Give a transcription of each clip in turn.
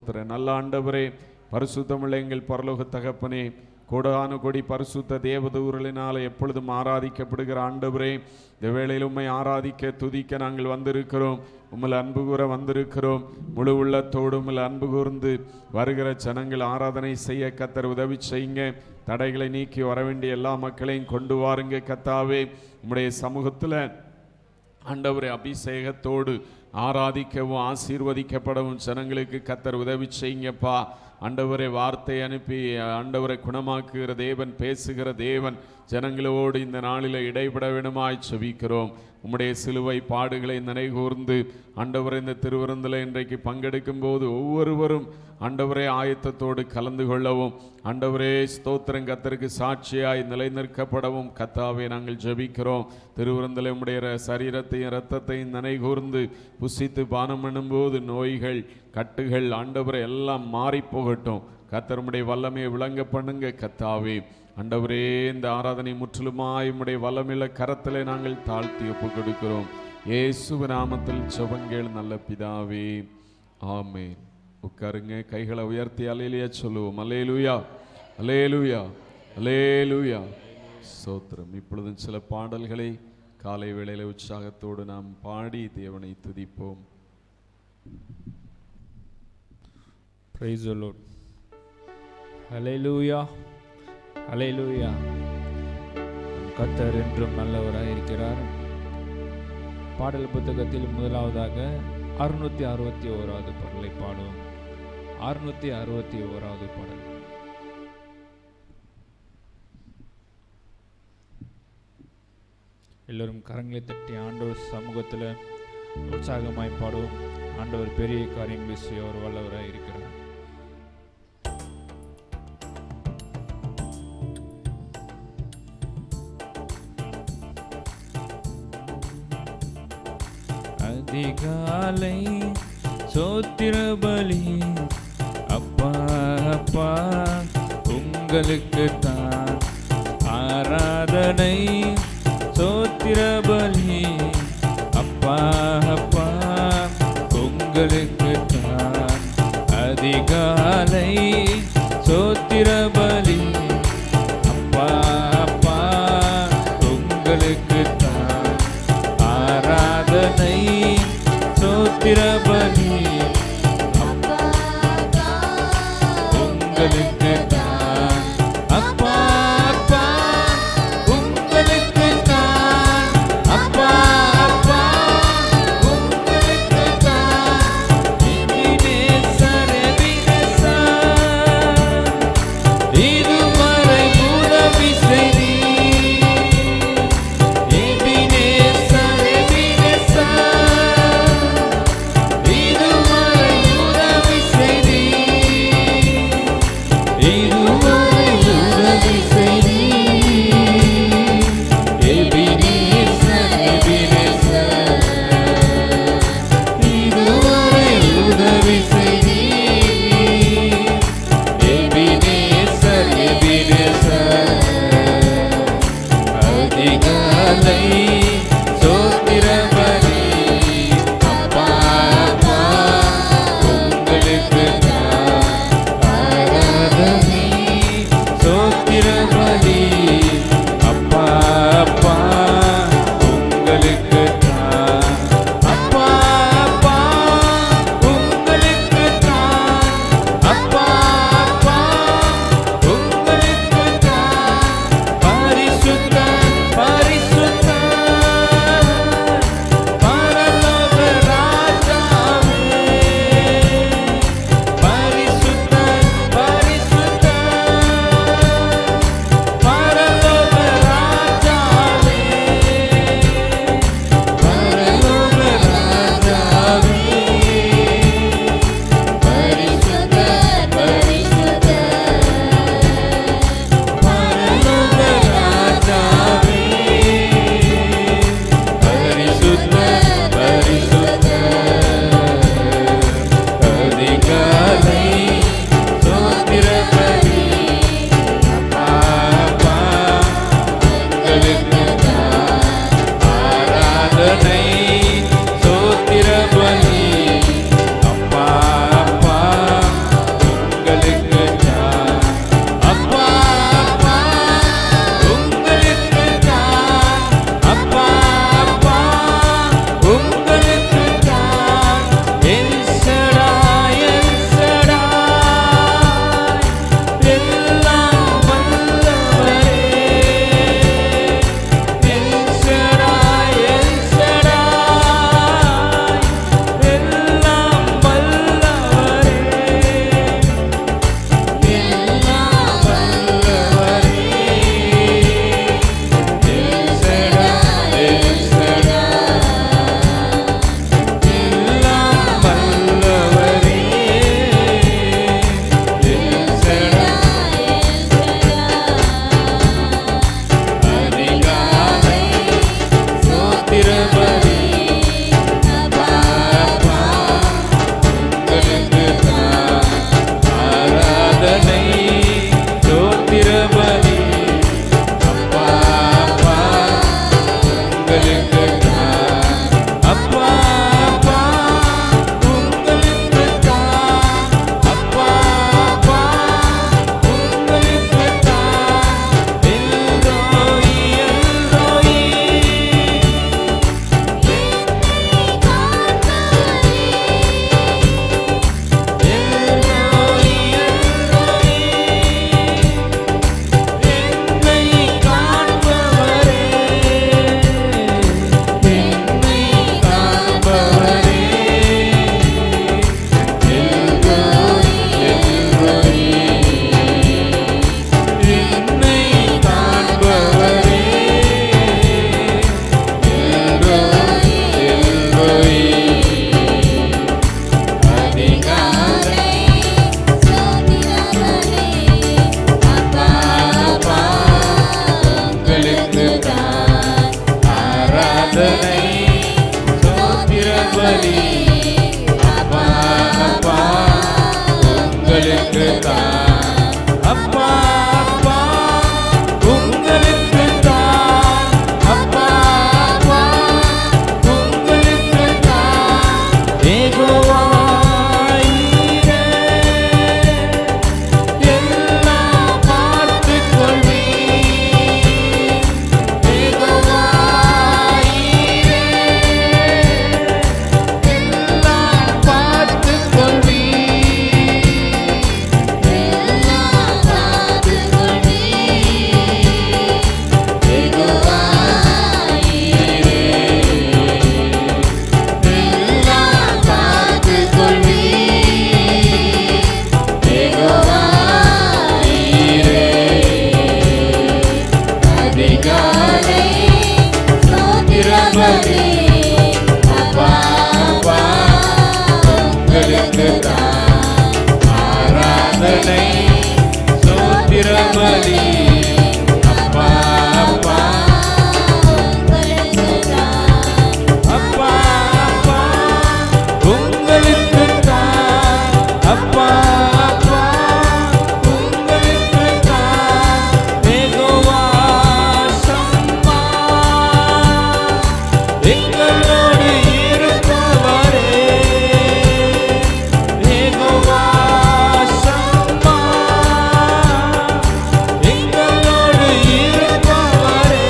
ஸ்தோத்திரம். நல்ல ஆண்டவரே, பரிசுத்தமுள்ள எங்கள் பரலோக தகப்பனே, கோடானு கொடி பரிசுத்த தேவதூரலினால் எப்பொழுதும் ஆராதிக்கப்படுகிற ஆண்டவரே, இந்த வேளையில் உம்மை ஆராதிக்க துதிக்க நாங்கள் வந்திருக்கிறோம். உம்மில் அன்பு கூற வந்திருக்கிறோம். முழு உள்ளத்தோடு உம்மில் அன்பு கூர்ந்து வருகிற ஜனங்கள் ஆராதனை செய்ய கர்த்தர் உதவி செய்யுங்க. தடைகளை நீக்கி வர வேண்டிய எல்லா மக்களையும் கொண்டு வாருங்க கர்த்தாவே. உம்முடைய சமூகத்தில் ஆண்டவரே அபிஷேகத்தோடு ஆராதிக்கவும் ஆசீர்வதிக்கப்படவும் ஜனங்களுக்கு கர்த்தர் உதவி செய்யுங்கப்பா. ஆண்டவரை வார்த்தை அனுப்பி ஆண்டவரை குணமாக்குகிற தேவன், பேசுகிற தேவன், ஜனங்களோடு இந்த நாளில் இடைபட வேணுமாய் செபிக்கிறோம். உம்முடைய சிலுவை பாடுகளை நினைகூர்ந்து ஆண்டவரை இந்த திருவிருந்தில் இன்றைக்கு பங்கெடுக்கும் போது ஒவ்வொருவரும் ஆண்டவரே ஆயத்தத்தோடு கலந்து கொள்ளவும், ஆண்டவரே ஸ்தோத்திரம் கர்த்தருக்கு சாட்சியாய் நிலைநிற்கப்படவும் கர்த்தாவே நாங்கள் ஜெபிக்கிறோம். திருவிருந்தில் உம்முடைய சரீரத்தையும் இரத்தத்தையும் நினைகூர்ந்து புசித்து பானம் பண்ணும்போது நோய்கள், கட்டுகள் ஆண்டவரை எல்லாம் மாறி போகட்டும். கர்த்தர் உம்முடைய வல்லமையை விளங்க பண்ணுங்க கர்த்தாவே. ஆண்டவரே, இந்த ஆராதனை முற்றிலுமாய் உம்முடைய வல்லமையுள்ள கரத்திலே நாங்கள் தாழ்த்தி ஒப்புக் கொடுக்கிறோம். இயேசுவின் நாமத்தில் ஜெபங்கள் நல்ல பிதாவே, ஆமென். உட்காருங்க, கைகளை உயர்த்தி அல்லேலூயா சொல்லுவோம். அல்லேலூயா, அல்லேலூயா, அல்லேலூயா. ஸ்தோத்திரம். இப்பொழுதும் சில பாடல்களை காலை வேளையில உற்சாகத்தோடு நாம் பாடி தேவனை துதிப்போம். Praise the Lord. Hallelujah. Hallelujah. கர்த்தர் என்றும் நல்லவராய் இருக்கிறார். பாடல் புத்தகத்தில் முதலாவதாக 661வது பாடலை பாடுவோம். 661வது பாடல். எல்லோரும் கரங்களை தட்டி ஆண்டவர் சமூகத்தில் உற்சாகமாய் பாடுவோம். ஆண்டவர் பெரிய காரியங்களை செய்ய அவர் வல்லவராய் இருக்கிறார். அதிகாலை சோத்திர பலி அப்பா அப்பா உங்களுக்கு தான் ஆராதனை. சோத்திர பலி அப்பா அப்பா உங்களுக்கு தான். அதிகாலை சோத்திர பலி அப்பா அப்பா உங்களுக்கு தான் ஆராதனை. சோத்திர பலி அப்பா உங்களுக்கு தான். அப்பா அப்பா உங்களுக்கு தான். அப்பா அப்பா உங்களுக்கு தான். எபினேசர் எபினேசர் இதுவரை உதவி செய்தீர். எபினேசர் எபினேசர் இதுவரை உதவி செய்தீர். உங்களுக்கு தான் அப்பா அப்பா உங்களுக்கு தான் அப்பா அப்பா உங்களுக்கு தான் யெகோவா ஈரே எல்லாம் பார்த்துக் கொள்வீர் யெகோவா ஈரே எல்லாம் பார்த்துக் கொள்வீர் எல்லாம் பார்த்துக் கொள்வீர் யெகோவா ஈரே எல்லாம் பார்த்துக் கொள்வீர் யெகோவா ஈரே அதிகாலை ஸ்தோத்திரபலி அப்பா அப்பா உங்களுக்கு தான் ஆராதனை ஸ்தோத்திரபலி அப்பா அப்பா உங்களுக்கு தான் அப்பா அப்பா உங்களுக்கு தான் அப்பா அப்பா உங்களுக்கு தான் யெகோவா சம்மா எங்களோடு இருப்பவரே யெகோவா சம்மா எங்களோடு இருப்பவரே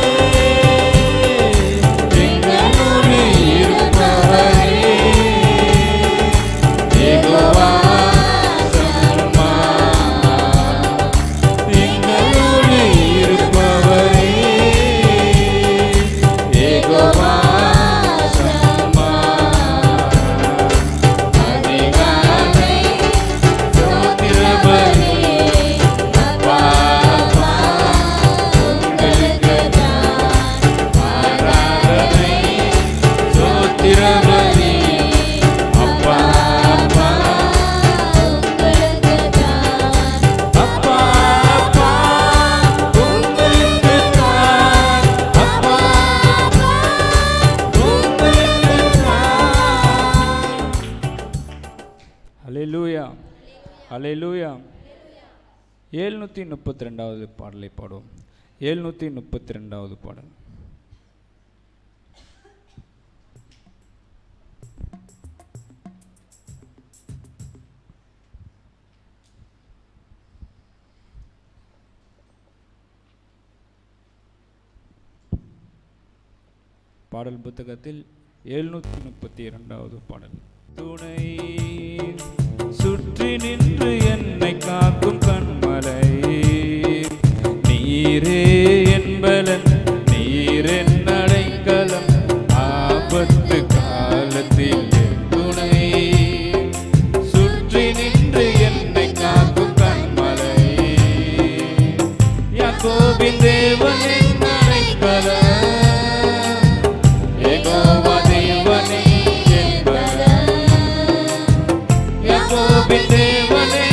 எங்களோடு இருப்பவரே யெகோவா சம்மா எங்களோடு இருப்பவரே யெகோவா சம்மா அதிகாலை ஸ்தோத்திரபலி அப்பா அப்பா உங்களுக்கு தான் ஆராதனை ஸ்தோத்திரபலி அப்பா அப்பா உங்களுக்கு தான் அப்பா அப்பா உங்களுக்கு தான் அப்பா அப்பா உங்களுக்கு தான் ஹல்லேலூயா ஹல்லேலூயா 732வது பாடலை பாடுவோம் 732வது பாடல் பாடல் புத்தகத்தில் 732வது பாடல் துணை சுற்றி நின்று என்னை காக்கும் கண்மலை நீரே என்பலன் நீரென் அடைக்கலம் ஆபத்து காலத்தில் என் துணை சுற்றி நின்று என்னை காக்கும் கண்மலை யாக்கோபின் தேவன் என் அடைக்கலம் யெகோவா தேவனே என்பலன் யாக்கோபின் தேவனே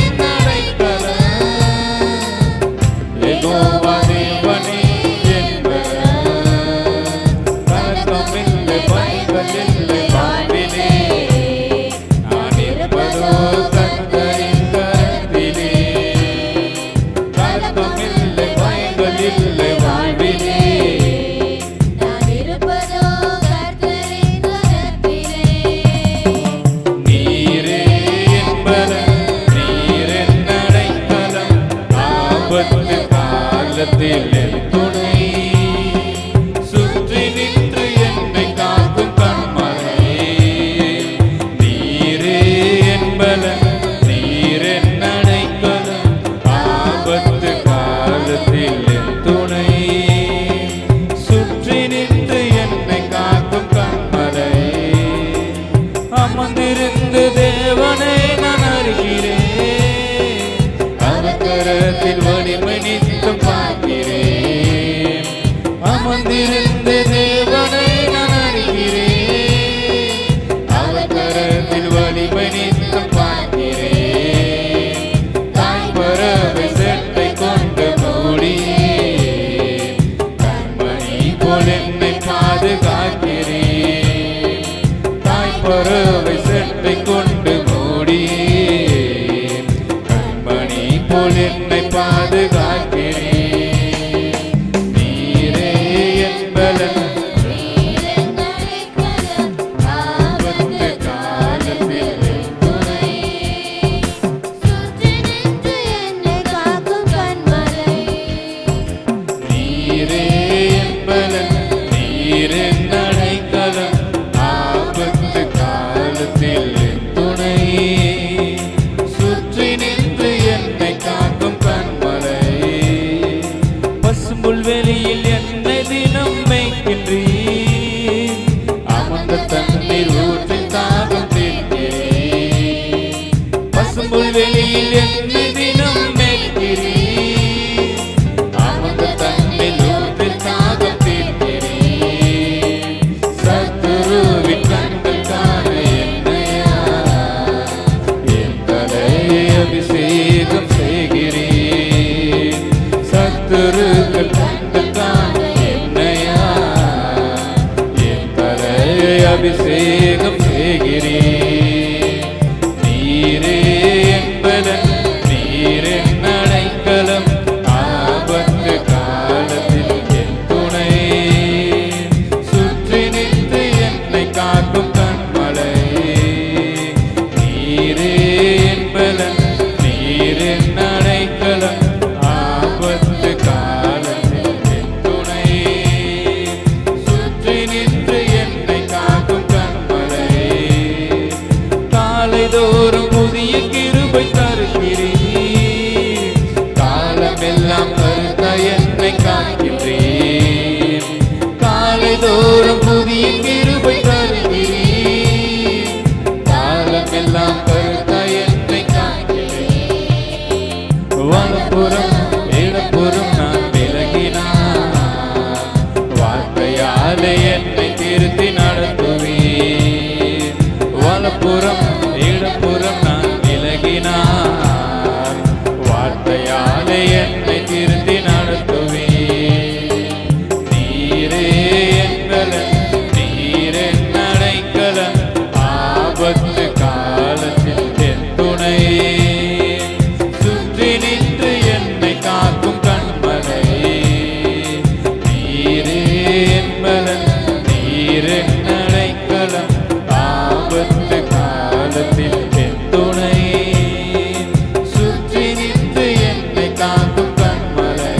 நீர் என்னை பாதுகாக்கிறீர். நீரே என் பலன், ஆபத்து காலத்தில் என் துணை. நீரே என் பலன், நீர் என் அடைக்கலம், ஆபத்து காலத்தில் என் துணை. சுற்றி நின்று என்னை காக்கும் கண்மலை. பசும்புல்வெளியில் என்னை தினம் மேய்க்கின்றீர். அமர்ந்த தண்ணீர் ஊற்றில் தாகம் தீர்க்கிறீர். பசும்புல்வெளியில் என்னை தினம் மேய்க்கிறீர். அமர்ந்த தண்ணீர் ஊற்றில் தாகம் தீர்க்கிறீர். சத்துருவின் கண்கள் காண என்னையா என் தலையை அபிஷேகம் செய்கிறீர். சத்துருக்கள் கண்கள் காண என்னையா என் தலையை அபிஷேகம் செய்கிறீர். நீரே என் பலன், நீர் என் அடைக்கலம், ஆபத்து காலத்தில் என் துணை. சுற்றி நின்று என்னை காக்கும் கண்மலை. நீரே என் பலன், நீர் என் அடைக்கலம், ஆபத்து காலத்தில் என் துணை. சுற்றி நின்று என்னை காக்கும் கண்மலை. காலைதோறும் புதிய கிருபை தருகிறீர். காலமெல்லாம் கருத்த என்னை காக்கின்றீர். காலைதோறும் புதிய கிருபை தருகிறீர். காலமெல்லாம் கருத்த என்னை காக்கின்றீர். வலப்புறம் இடப்புறம் நான் விலகினார். வார்த்தையாலே என்னை திருத்தி நடத்துவீர். வலப்புறம் இடப்புறம் நான் விலகினார். வார்த்தையாலே என்னை திருத்தி நடத்துவீர். நீரே என் பலன், நீர் என் அடைக்கலம், ஆபத்து காலத்தில் என் துணை. சுற்றி நின்று என்னை காக்கும் கண்மலை. நீரே என் பலன், நீர் என் அடைக்கலம், ஆபத்து காலத்தில் என் துணை. சுற்றி நின்று என்னை காக்கும் கண்மலை.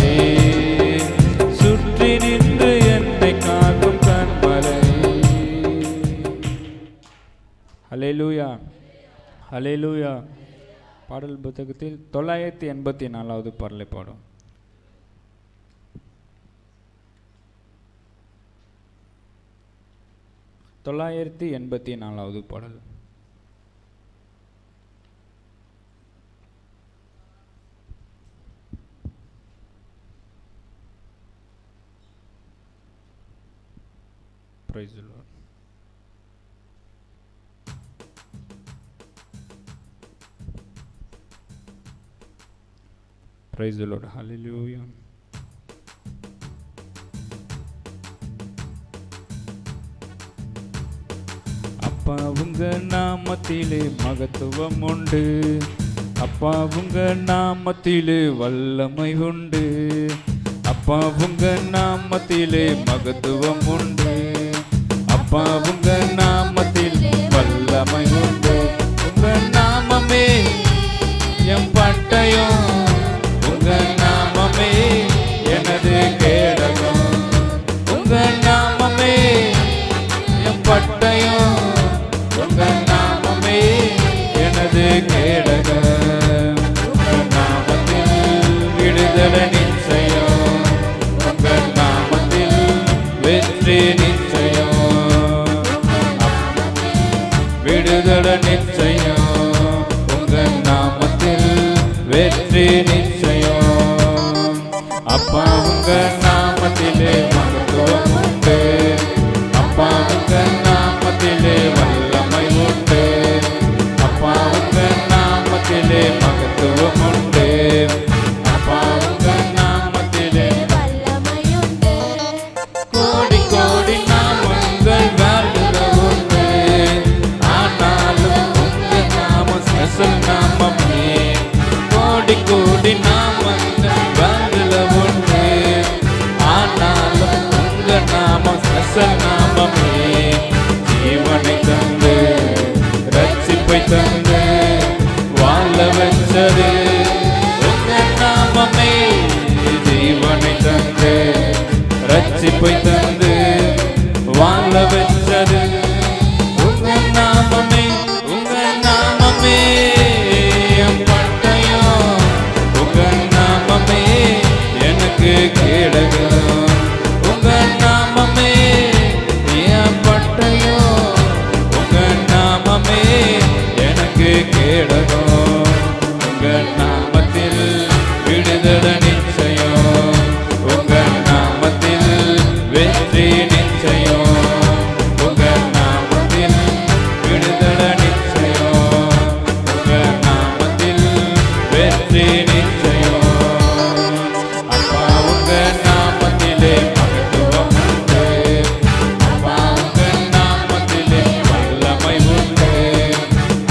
சுற்றி நின்று என்னை காக்கும் கண்மலை. ஹல்லேலூயா, ஹல்லேலூயா. பாடல் புத்தகத்தில் 984வது பாடலை பாடும். 984வது பாடல். Praise the Lord. Praise the Lord. Hallelujah. அப்பா உங்க நாமத்திலே மகத்துவம் உண்டு. அப்பா உங்க நாமத்திலே வல்லமை உண்டு. அப்பா உங்க நாமத்திலே மகத்துவம் உண்டு. அப்பா உங்க நாமத்தில் வல்லமை உண்டு. உங்க நாமமே என் பட்டயம். உங்க நாமமே எனது கேடகம். உங்க நாமமே என் பட்டயம். உங்க நாமமே எனது கேடகம். உங்க நாமத்தில் விடுதலை நிச்சயம். உங்க நாமத்தில் வெற்றி நிச்சயம். விடுதலை நிச்சயம். உங்க நாமத்தில் வெற்றி நிச்சயம். அப்பா உங்க நாமத்திலே மகத்துவம் உண்டு. அப்பா உங்க நாமத்திலே வல்லமை உண்டு. அப்பா உங்க நாமத்திலே மகத்துவம் உண்டு. அப்பா உங்க நாமத்திலே வல்லமை உண்டு. கோடி கோடி நாமங்கள் வாழ்கிற உண்டு. ஆனாலும் உங்க நாமம் ஸ்பெஷல் நாமமே. கோடி கோடி வச்சது உங்க நாமமே. ஜீவனை தந்து ரட்சிப்பை தந்து வாழ வச்சது உங்க நாமமே. உங்க நாமமே என் பட்டயம், உங்க நாமமே எனக்கு கேடகம். உங்க நாமமே என் பட்டயம், உங்க நாமமே எனக்கு கேடகம். உங்க நாமத்தில் விடுதலை நிச்சயம், உங்க நாமத்தில் வெற்றி நிச்சயம். உங்க நாமத்தில் விடுதலை நிச்சயம், உங்க நாமத்தில் வெற்றி நிச்சயம். அப்பா உங்க நாமத்திலே மகத்துவம் உண்டு, அப்பா உங்க நாமத்திலே வல்லமை உண்டு.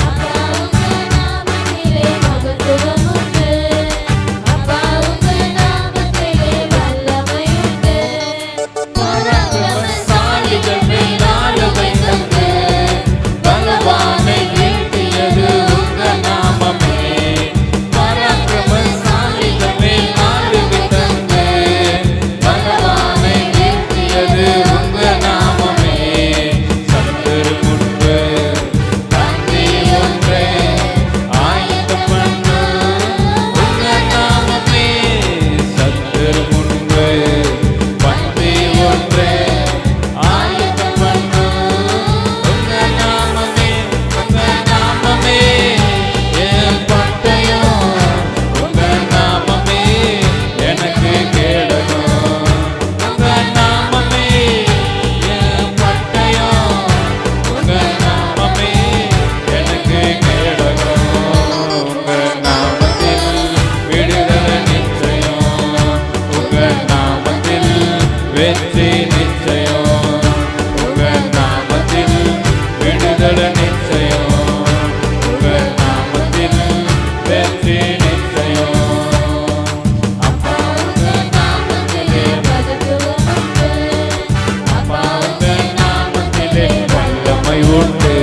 அப்பா உங்க நாமத்திலே மகத்துவம் உண்டு, அப்பா உங்க நாமத்திலே வல்லமை உண்டு. பராக்கிரமசாலிகள் மேல் ஆளுகை தந்து பலவானை வீழ்த்தியது உங்க நாமமே. பராக்கிரமசாலிகள் மேல் ஆளுகை தந்து பலவானை வீழ்த்தியது உங்க நாமமே. சத்துரு முன்பு பந்தி ஒன்றை ஆயத்தம் பண்ணு உங்க நாமமே. சத்துரு முன்பு பந்தி ஒன்றை ஆயத்தம் பண்ணு உங்க நாமமே. உங்க நாமமே என் பட்டயம், உங்க நாமமே எனக்கு கேடகம். உங்க நாமமே என் பட்டயம், உங்க நாமமே எனக்கு கேடகம். உங்க நாமத்தில் விடுதலை நிச்சயம், உங்க நாமத்தில் வெற்றி நிச்சயம். உங்க நாமத்தில் விடுதலை நிச்சயம், உங்க நாமத்தில் வெற்றி நிச்சயம். அப்பா உங்க நாமத்திலே மகத்துவம் உண்டு, அப்பா உங்க நாமத்திலே வல்லமை உண்டு,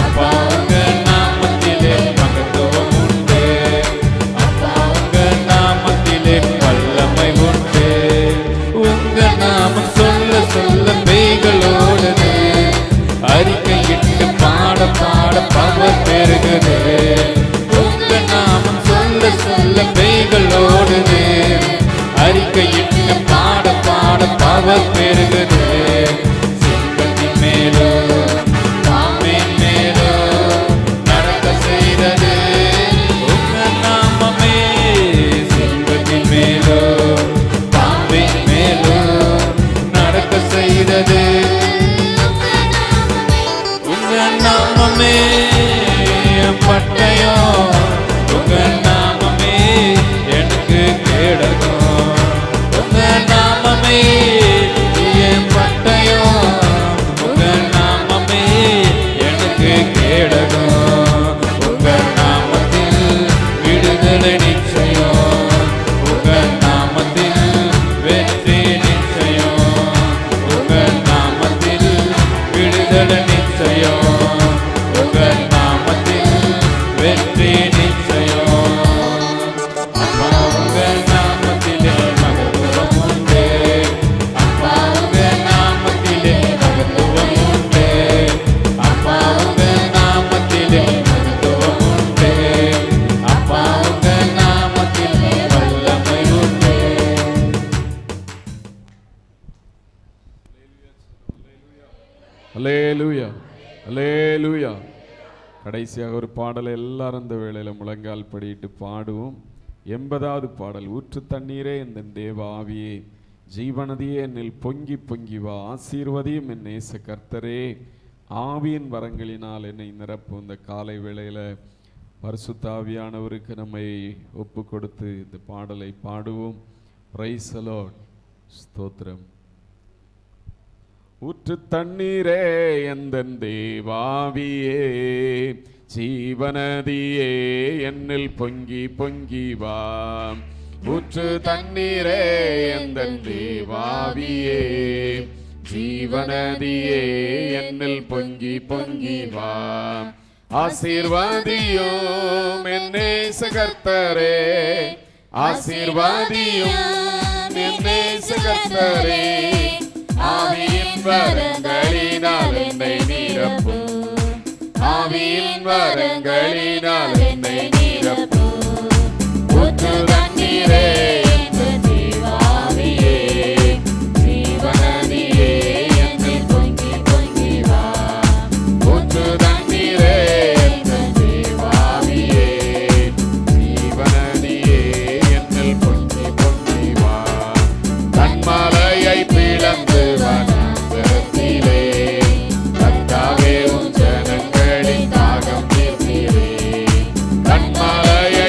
அப்பா உங்க நாமத்திலே மகத்துவம் உண்டு, அப்பா உங்க நாமத்திலே வல்லமை உண்டு. உங்க நாமம் சொல்ல சொல்ல பேய்கள் ஓடுது, அறிக்கையிட்டு பாட பாட பவர் பெருகுது. உங்க நாமம் சொல்ல சொல்ல பேய்கள் ஓடுது, அறிக்கையிட்டு பாட பாட பவர் பெருகுது. சிங்கத்தின் மேலோ பாம்பின் மேலோ நடக்க செய்தது உங்க நாமமே. சிங்கத்தின் மேலோ பாம்பின் மேலோ நடக்க செய்தது உங்க நாமமே. என் பட்டயம், உங்க நாமமே எனக்கு கேடகம். உங்க நாமமே என் பட்டயம், உங்க நாமமே எனக்கு கேடகம். உங்க நாமத்தில் விடுதலை நிச்சயம், உங்க நாமத்தில் வெற்றி நிச்சயம். உங்க நாமத்தில் விடுதலை நிச்சயம், உங்க நாமத்தில் வெற்றி நிச்சயம். அப்பா உங்க நாமத்திலே மகத்துவம் உண்டு, அப்பா உங்க நாமத்திலே மகத்துவம் உண்டு, அப்பா உங்க நாமத்திலே மகத்துவம் உண்டு, அப்பா உங்க நாமத்திலே வல்லமை உண்டு. அல்லேலூயா, அல்லேலூயா. கடைசியாக ஒரு பாடலை எல்லாரும் இந்த வேளையில் முழங்கால் படியிட்டு பாடுவோம். 80வது பாடல். ஊற்று தண்ணீரே என் தேவ ஆவியே, ஜீவனதியே என்னில் பொங்கி பொங்கி வா, ஆசீர்வதியும் என் நேச கர்த்தரே, ஆவியின் வரங்களினால் என்னை நிரப்பும். இந்த காலை வேளையில் பரிசுத்த ஆவியானவருக்கு நம்மை ஒப்பு கொடுத்து இந்த பாடலை பாடுவோம். Price the Lord. ஸ்தோத்திரம். ஊற்று தண்ணீரே எந்தன் தேவாவியே, ஜீவனதியே என்னில் பொங்கி பொங்கி வா. ஊற்று தண்ணீரே எந்தன் தேவாவியே, ஜீவனதியே என்னில் பொங்கி பொங்கி வா. ஆசீர்வாதியும் என் நேச கர்த்தரே, ஆசீர்வாதியும் என் நேச கர்த்தரே, ஆவியின் வரங்களினால் என்னை நிரப்பும், ஆவியின் வரங்களினால் என்னை நிரப்பும், ஊற்று தண்ணீரே என் ஜீவாவியே, ஜீவநதியே என்னில் பொங்கி பொங்கி வா, ஊற்று தண்ணீரே என் ஜீவாவியே, ஜீவநதியே என்னில் பொங்கி பொங்கி வா, கண்மலையை பிளந்து வனாந்தரத்திலே கர்த்தாவே உம் ஜனங்களின் தாகம் தீர்த்தீரே, கண்மலையை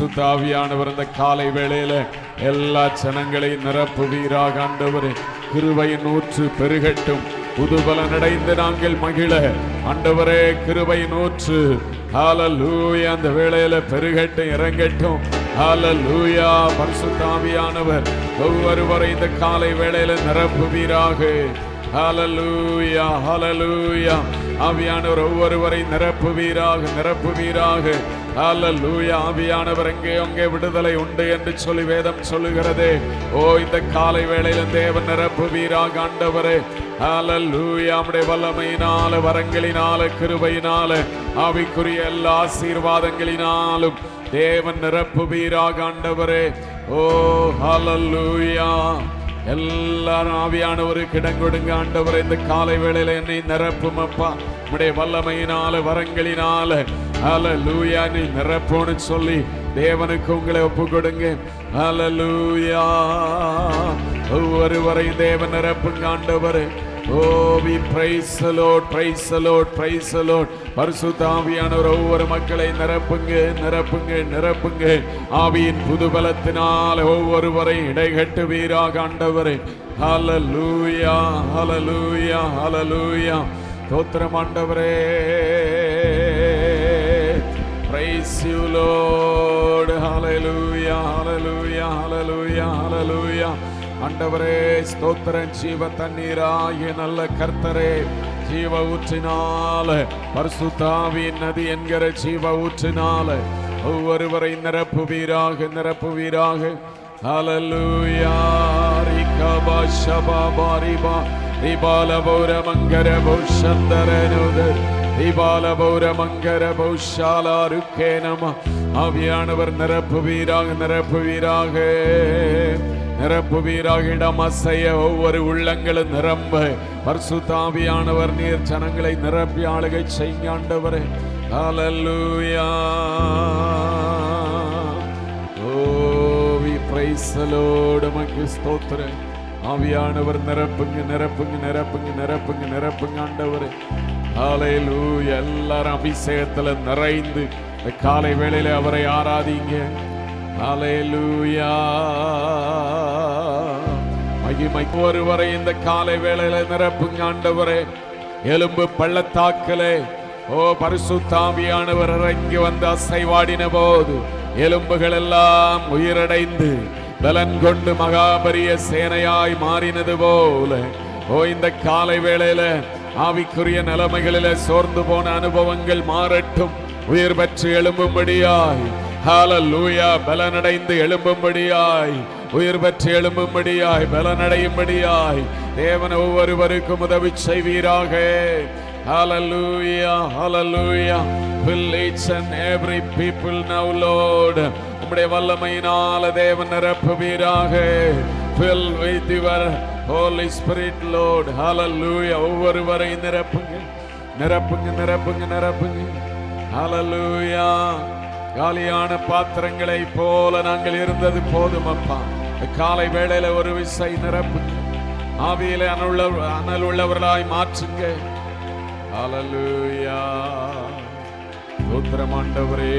பரிசுத்த ஆவியானவர் இந்த காலை வேளையில எல்லா ஜனங்களையும் நிரப்புவீராக ஆண்டவரே. கிருபையின் ஊற்று பெருகட்டும், புதுபலன் அடைந்து நாங்கள் மகிழ ஆண்டவரே. கிருபையின் ஊற்று ஹல்லேலூயா அந்த வேளையில பெருகட்டும், இறங்கட்டும். ஹல்லேலூயா. பரிசுத்த ஆவியானவர் ஒவ்வொருவரை இந்த காலை வேளையில நிரப்புவீராக. ஹல்லேலூயா ஹல்லேலூயா. ஆவியானவர் ஒவ்வொருவரை நிரப்புவீராக, நிரப்புவீராக. ஹல்லேலூயா. ஆவியானவர் எங்கே விடுதலை உண்டு என்று சொல்லி வேதம் சொல்லுகிறதே. ஓ இந்த காலை வேளையில தேவன் நிரப்புவீராக ஆண்டவரே. ஹல்லேலூயா. நம்முடைய வல்லமையினால, வரங்களினால, கிருபையினால, ஆவிக்குரிய எல்லா ஆசீர்வாதங்களினாலும் தேவன் நிரப்புவீராக ஆண்டவரே. ஓ ஹல்லேலூயா. எல்லாரும் ஆவியானவருக்கு இடம் கொடுங்க ஆண்டவரே. இந்த காலை வேளையில என்னை நிரப்பும் அப்பா, உம்முடைய வல்லமையினால, வரங்களினால. ஹல்லேலூயா. நீ நிரப்புன்னு சொல்லி தேவனுக்கு உங்களை ஒப்பு கொடுங்க. ஹல்லேலூயா. ஒவ்வொருவரையும் தேவன் நிரப்புங்க ஆண்டவரே. Oh, we praise the Lord, praise the Lord, praise the Lord. பரிசுத்த ஆவியானவர் ஒவ்வொரு மக்களை நிரப்புங்க, நிரப்புங்க, நிரப்புங்க. ஆவியின் புதுபலத்தினால் ஒவ்வொருவரை இடைகட்டுவீராக ஆண்டவரே. ஹல்லேலூயா ஹல்லேலூயா ஹல்லேலூயா. ஸ்தோத்திரம் ஆண்டவரே. Praise you Lord. Hallelujah hallelujah hallelujah hallelujah. ஆண்டவரே ஸ்தோத்திரம். ஜீவ தண்ணீராகிய நல்ல கர்த்தரே, ஜீவ ஊற்றினால, பரிசுத்த ஆவியின் நதி என்கிற ஜீவ ஊற்றினால ஒவ்வொருவரை நிரப்புவீராக, நிரப்புவீராக. ஹல்லேலூயா. ரிகபா ஷபா ரிபா ரிபால பௌர மங்கர பௌஷந்தரனுத ரிபால பௌர மங்கர பௌஷாலா ருக்கே நம. ஆவியானவர் நிரப்புவீராக, நிரப்புவீராக, நிரப்புவீராக. இடம் அசைய ஒவ்வொரு உள்ளங்களும் நிரம்ப பரிசுத்த ஆவியானவர் நீர் ஜனங்களை நிரப்பி ஆளுகை செய்யுங்க ஆண்டவரே. ஹல்லேலூயா. ஓ we praise the Lord. உமக்கு ஸ்தோத்திரம். ஆவியானவர் நிரப்புங்க, நிரப்புங்க, நிரப்புங்க, நிரப்புங்க, நிரப்புங்க ஆண்டவரே. ஹல்லேலூயா. எல்லாரும் அபிஷேகத்துல நிறைந்து காலை வேளையில அவரை ஆராதிங்க. ஹல்லேலூயா. மகிமை ஒருவரை இந்த காலை வேளையில நிரப்புங்க ஆண்டவரே. எலும்பு பள்ளத்தாக்கிலே ஓ பரிசுத்த ஆவியானவர் இறங்கி வந்து அசைவாடின போது எலும்புகள் எல்லாம் உயிரடைந்து பலன் கொண்டு மகாபரிய சேனையாய் மாறினது போல ஓ இந்த காலை வேளையில ஆவிக்குரிய நிலைமைகளில சோர்ந்து போன அனுபவங்கள் மாறட்டும். உயிர் பெற்று எழும்பும்படியாய். ஹல்லேலூயா. பலனடைந்து எழும்பும்படியாய், உயிர் பெற்று எழும்பும்படியாய், பலனடையும்படியாய் தேவன் ஒவ்வொருவருக்கும் உதவி செய்வீராக. ஹல்லேலூயா ஹல்லேலூயா. Fill each and every people now Lord. உம்முடைய வல்லமையினால தேவன் நிரப்புவீராக. Fill with your Holy Spirit Lord. Hallelujah. ஒவ்வொருவரை நிரப்புங்க, நிரப்புங்க, நிரப்புங்க, நிரப்புங்க. Hallelujah. காலியான பாத்திரங்களை போல நாங்கள் இருந்தது போதும் அப்பா. காலை வேளையில ஒரு விசை நிரப்புங்க. ஆவியிலே அனல் உள்ளவர்களாய் மாற்றுங்க. ஹல்லேலூயா. ஸ்தோத்திரம் ஆண்டவரே.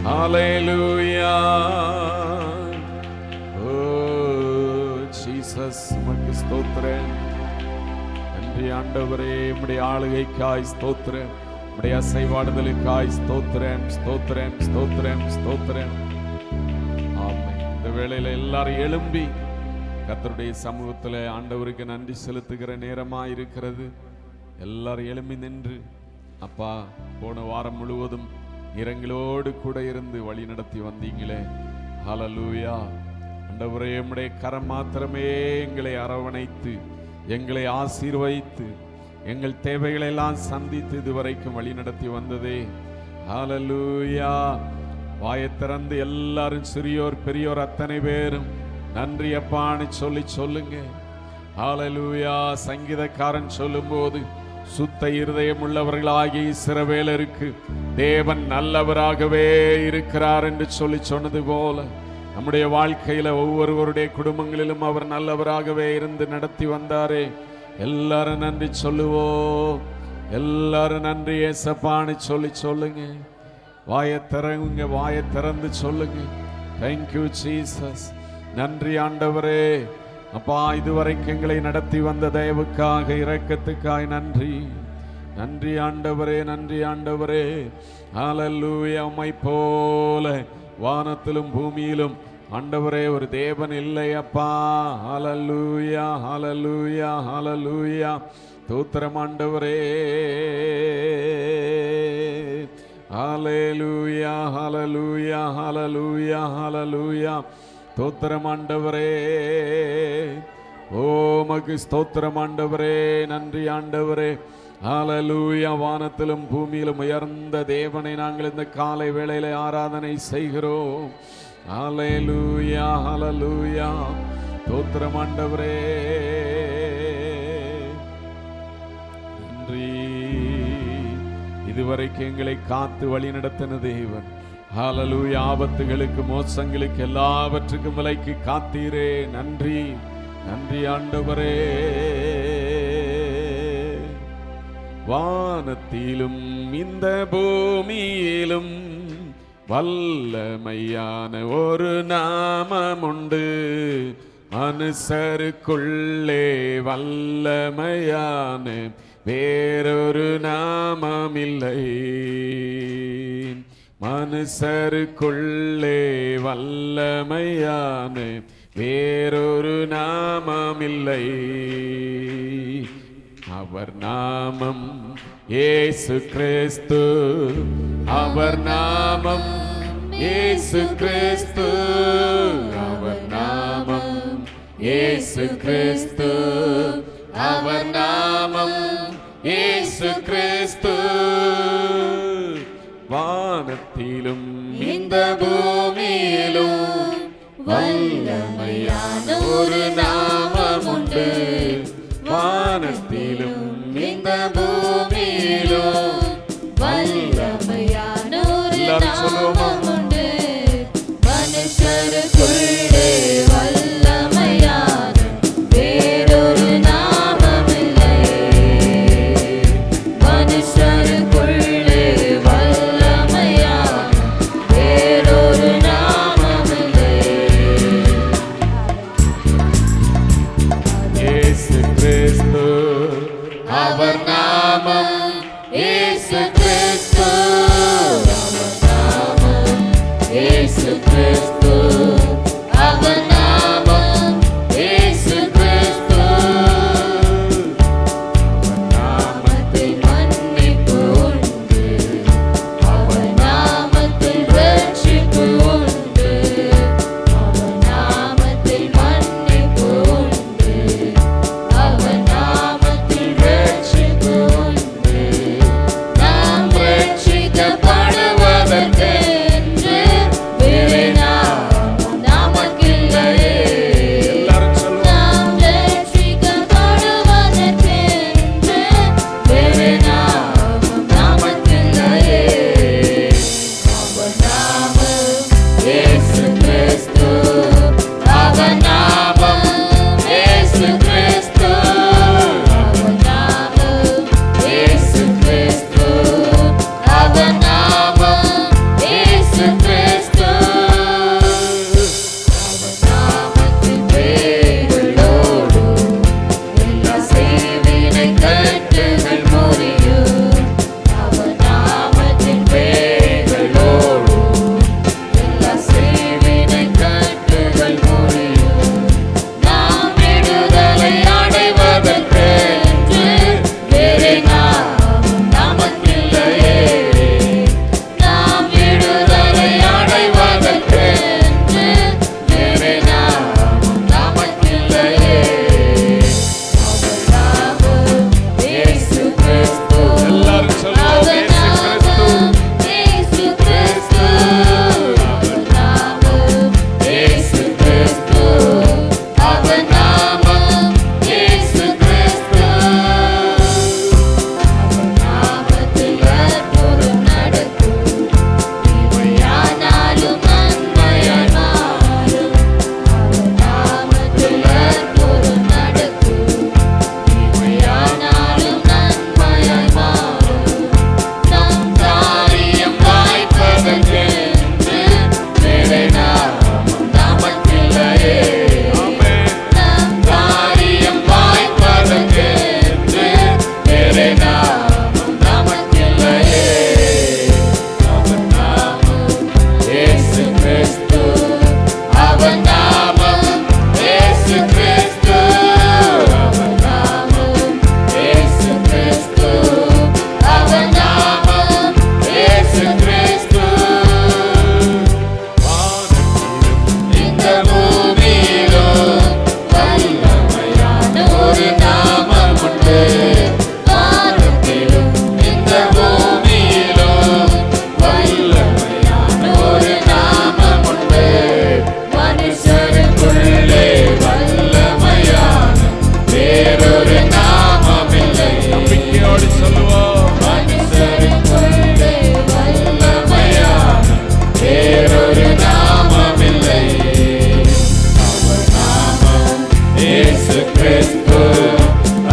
ஹல்லேலூயா. ஓ ஜீசஸ் உமக்கு ஸ்தோத்திரம். நன்றி ஆண்டவரே. உம்முடைய ஆளுகைக்காய் ஸ்தோத்திரம். உம்முடைய அசைவாடுதலுக்காய் ஸ்தோத்திரம், ஸ்தோத்திரம், ஸ்தோத்திரம், ஸ்தோத்திரம். ஆமென். இந்த வேளையில எல்லாரும் எழும்பி கர்த்தருடைய சமூகத்தில் ஆண்டவருக்கு நன்றி செலுத்துகிற நேரமா இருக்கிறது. எல்லாரும் எழும்பி நின்று அப்பா போன வாரம் முழுவதும் இரங்களோடு கூட இருந்து வழி நடத்தி வந்தீங்களே. ஹல்லேலூயா. ஆண்டவரே உம்முடைய கரம் மாத்திரமே எங்களை அரவணைத்து எங்களை ஆசீர்வதித்து எங்கள் தேவைகளை எல்லாம் சந்தித்து இதுவரைக்கும் வழி நடத்தி வந்ததே. ஹல்லேலூயா. வாயை திறந்து எல்லாரும் சிறியோர் பெரியோர் அத்தனை பேரும் நன்றி அப்பான்னு சொல்லி சொல்லுங்க. ஹல்லேலூயா. சங்கீதக்காரன் சொல்லும்போது சுத்த இருதயம் உள்ளவர்களாகிய இஸ்ரவேலருக்கு தேவன் நல்லவராகவே இருக்கிறார் என்று சொல்லி சொன்னது போல நம்முடைய வாழ்க்கையில ஒவ்வொருவருடைய குடும்பங்களிலும் அவர் நல்லவராகவே இருந்து நடத்தி வந்தாரே. எல்லாரும் நன்றி சொல்லுவோம். எல்லாரும் நன்றி ஏசப்பான்னு சொல்லி சொல்லுங்க. வாயை திறங்க, வாயை திறந்து சொல்லுங்க. Thank you Jesus. நன்றி ஆண்டவரே. அப்பா, இதுவரைக்கும் எங்களை நடத்தி வந்த தயவுக்காக, இரக்கத்துக்காய் நன்றி. நன்றி ஆண்டவரே, நன்றி ஆண்டவரே. ஹல்லேலூயா. உம்மை போல வானத்திலும் பூமியிலும் ஆண்டவரே ஒரு தேவன் இல்லை அப்பா. ஹல்லேலூயா, ஹல்லேலூயா, ஹல்லேலூயா. ஸ்தோத்திரம் ஆண்டவரே. ஹல்லேலூயா, ஹல்லேலூயா, ஹல்லேலூயா, ஹல்லேலூயா. ஸ்தோத்திரம் ஆண்டவரே. உமக்கு ஸ்தோத்திரம் ஆண்டவரே. நன்றி ஆண்டவரே. ஹல்லேலூயா. வானத்திலும் பூமியிலும் உயர்ந்த தேவனை நாங்கள் இந்த காலை வேளையிலே ஆராதனை செய்கிறோம். ஹல்லேலூயா, ஹல்லேலூயா. ஸ்தோத்திரம் ஆண்டவரே. நன்றி. இதுவரைக்கும் எங்களை காத்து வழி நடத்தின தேவன். ஹல்லேலூயா. ஆபத்துகளுக்கு, மோசங்களுக்கு, எல்லாவற்றுக்கும் விலைக்கு காத்தீரே. நன்றி, நன்றி ஆண்டவரே. வானத்திலும் இந்த பூமியிலும் வல்லமையான ஒரு நாமம் உண்டு. மனுஷருக்குள்ளே வல்லமையான வேறொரு நாமம் இல்லை. மனுஷருக்குள்ளே வல்லமையான வேறொரு நாமம் இல்லை. அவர் நாமம் இயேசு கிறிஸ்து. அவர் நாமம் இயேசு கிறிஸ்து. அவர் நாமம் இயேசு கிறிஸ்து. அவர் நாமம் இயேசு கிறிஸ்து. வானத்திலும் இந்த பூமியிலும் வல்லமையான ஒரு நாமம் உண்டு. வானத்திலும் இந்த பூமியிலும் வல்லமையான ஒரு எல்லாரும் நாமம் உண்டு. மனுஷருக்குள்ளே வல்லமையான வேறொரு நாமம் இல்லை. மனுஷருக்குள்ளே வல்லமையான வேறொரு நாமம் இல்லை. இயேசு கிறிஸ்து. அவர் நாமம் இயேசு கிறிஸ்து. அவர் நாமம் இயேசு கிறிஸ்து. அவர் நாமம் இயேசு கிறிஸ்து. அவர் நாமத்தில் மன்னிப்பு உண்டு. அவர் நாமத்தில் ரட்சிப்பு உண்டு. அவர் நாமத்தில் மன்னிப்பு உண்டு. அவர் நாமத்தில் ரட்சிப்பு உண்டு.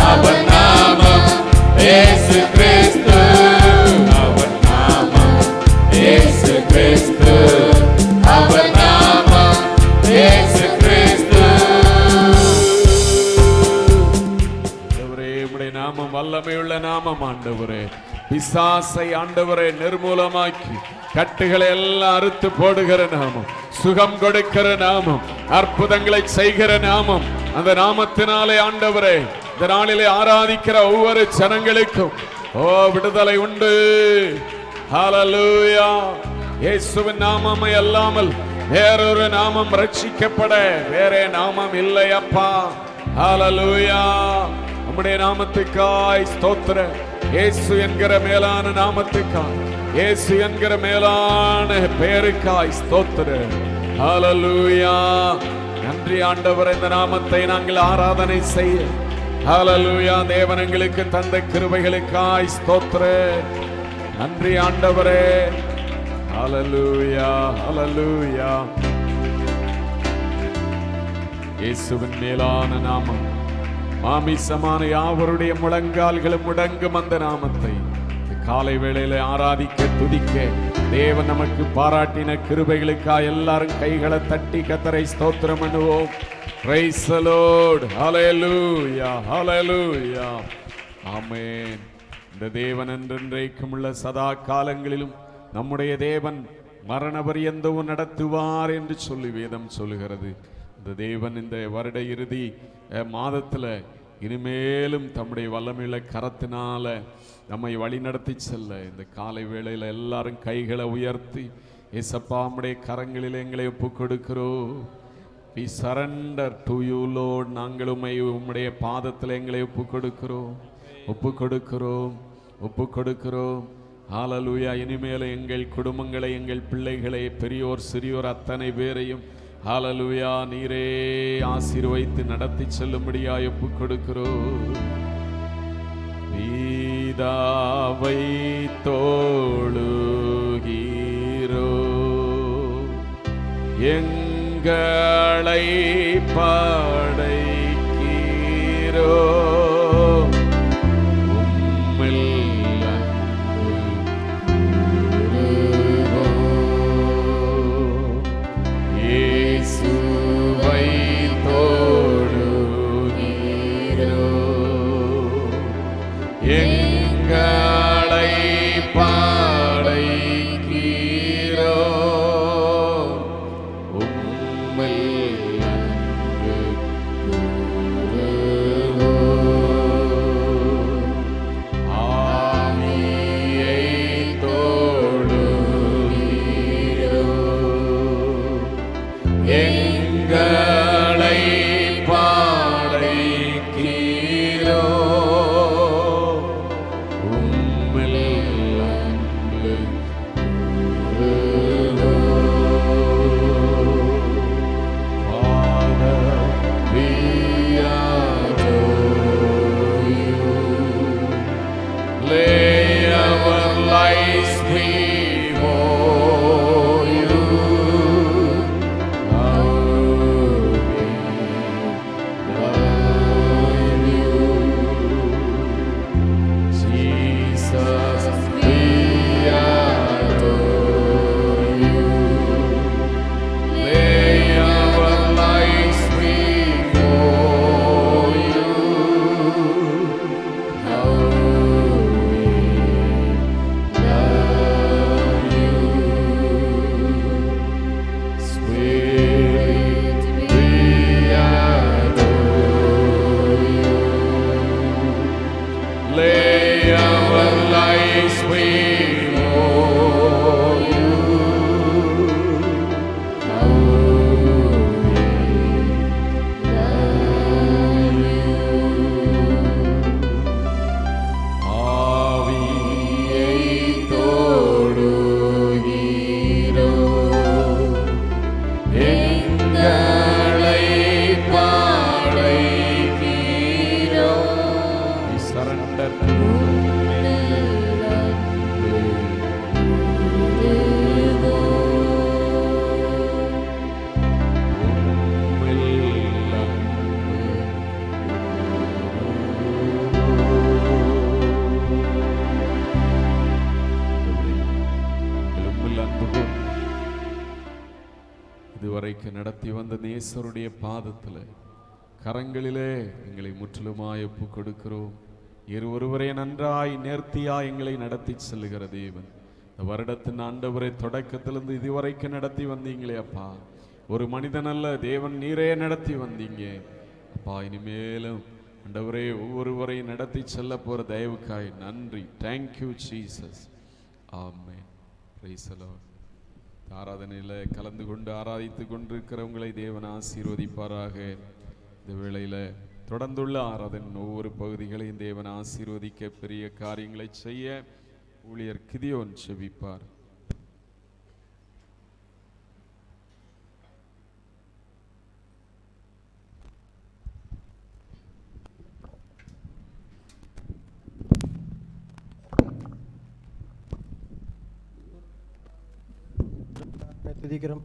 அவர் நாமம் இயேசு கிறிஸ்து, அவர் நாமம் இயேசு கிறிஸ்து, அவர் நாமம் இயேசு கிறிஸ்து. ஆண்டவரே, உம்முடைய நாமம் வல்லமையுள்ள நாமம் ஆண்டவரே. பிசாசை ஆண்டவரே நிர்மூலமாக்கி கட்டுகளை எல்லாம் அறுத்து போடுகிற நாமம், சுகம் கொடுக்கிற நாமம், அற்புதங்களை செய்கிற நாமம். அந்த நாமத்தினாலே ஆண்டவரே இந்த நாளிலே ஆராதிக்கிற ஒவ்வொரு ஜனங்களுக்கும் விடுதலை உண்டு. ஹல்லேலூயா. இயேசுவின் நாமமே அல்லாமல் வேறொரு நாமம் ரட்சிக்கப்பட வேறே நாமம் இல்லை அப்பா. ஹல்லேலூயா. நம்முடைய நாமத்துக்காய் ஸ்தோத்திரம். இயேசு என்கிற மேலான நாமத்துக்காய், இயேசு என்கிற மேலான பெயருக்காய் ஸ்தோத்திரம். ஹல்லேலூயா. நன்றி ஆண்டவர், இந்த நாமத்தை நாங்கள் ஆராதனை செய்ய. ஹல்லேலூயா. தேவன் எங்களுக்கு தந்த கிருபைகளுக்காய் ஸ்தோத்திரம். நன்றி ஆண்டவரே. ஹல்லேலூயா, ஹல்லேலூயா. இயேசுவின் மேலான நாமம், மாமிசமான யாவருடைய முழங்கால்களும் முடங்கும் அந்த நாமத்தை காலை வேளையில ஆராதிக்க துதிக்க தேவன் நமக்கு பாராட்டின கிருபைகளுக்காக எல்லாரும் கைகளை தட்டி கர்த்தரை ஸ்தோத்திரம் பண்ணுவோம். Praise the Lord. Hallelujah, hallelujah. ஆமென். இந்த தேவன் என்றென்றைக்கும் உள்ள சதா காலங்களிலும் நம்முடைய தேவன் மரண பரியந்தமும் நடத்துவார் என்று சொல்லி வேதம் சொல்லுகிறது. இந்த தேவன் இந்த வருட இறுதி மாதத்துல இனிமேலும் தம்முடைய வல்லமையுள்ள கரத்தினால நம்மை வழி நடத்தி செல்ல இந்த காலை வேளையில எல்லாரும் கைகளை உயர்த்தி ஏசப்பா உம்முடைய கரங்களில் எங்களை ஒப்பு கொடுக்கிறோம். We surrender to you Lord. நாங்கள் உம்முடைய பாதத்தில் எங்களை ஒப்பு கொடுக்கிறோம், ஒப்பு கொடுக்கிறோம், ஒப்பு கொடுக்கிறோம். ஹல்லேலூயா. இனிமேல் எங்கள் குடும்பங்களை, எங்கள் பிள்ளைகளை, பெரியோர் சிறியோர் அத்தனை பேரையும் ஹல்லேலூயா நீரே ஆசீர்வதித்து நடத்தி செல்லும்படியாய் ஒப்பு கொடுக்கிறோம். பிதாவை தோளுகிறோ, எங்களை படைக்கிறோ, எங்களை படைக்கிறோ, உம்மில் அன்பு கூறுவோம். ஆவியை தோளுகிறோ, எங்களை படைக்கிறோ, இதுவரைக்கும் நடத்தி வந்த நேசருடைய பாதத்தில் கரங்களிலே எங்களை முற்றிலுமாய் ஒப்பு கொடுக்கிறோம். ஒருவரே நன்றாய் நேர்த்தியாய் எங்களை நடத்தி செல்லுகிற தேவன். இந்த வருடத்தின் ஆண்டவரை தொடக்கத்திலிருந்து இதுவரைக்கும் நடத்தி வந்தீங்களே அப்பா. ஒரு மனிதன் அல்ல, தேவன் நீரே நடத்தி வந்தீங்க அப்பா. இனிமேலும் ஆண்டவரே ஒவ்வொருவரையும் நடத்தி செல்ல போற தயவுக்காய் நன்றி. Thank you Jesus. Amen. Praise the Lord. ஆராதனையில் கலந்து கொண்டு ஆராதித்து கொண்டிருக்கிறவங்களை தேவன் ஆசீர்வதிப்பாராக. இந்த வேளையில் தொடர்ந்துள்ள ஆராதனை ஒவ்வொரு பகுதிகளையும் தேவன் ஆசீர்வதிக்க பெரிய காரியங்களை செய்ய ஊழியர் கிதியோன் செபிப்பார். துதிக்கிறோம்.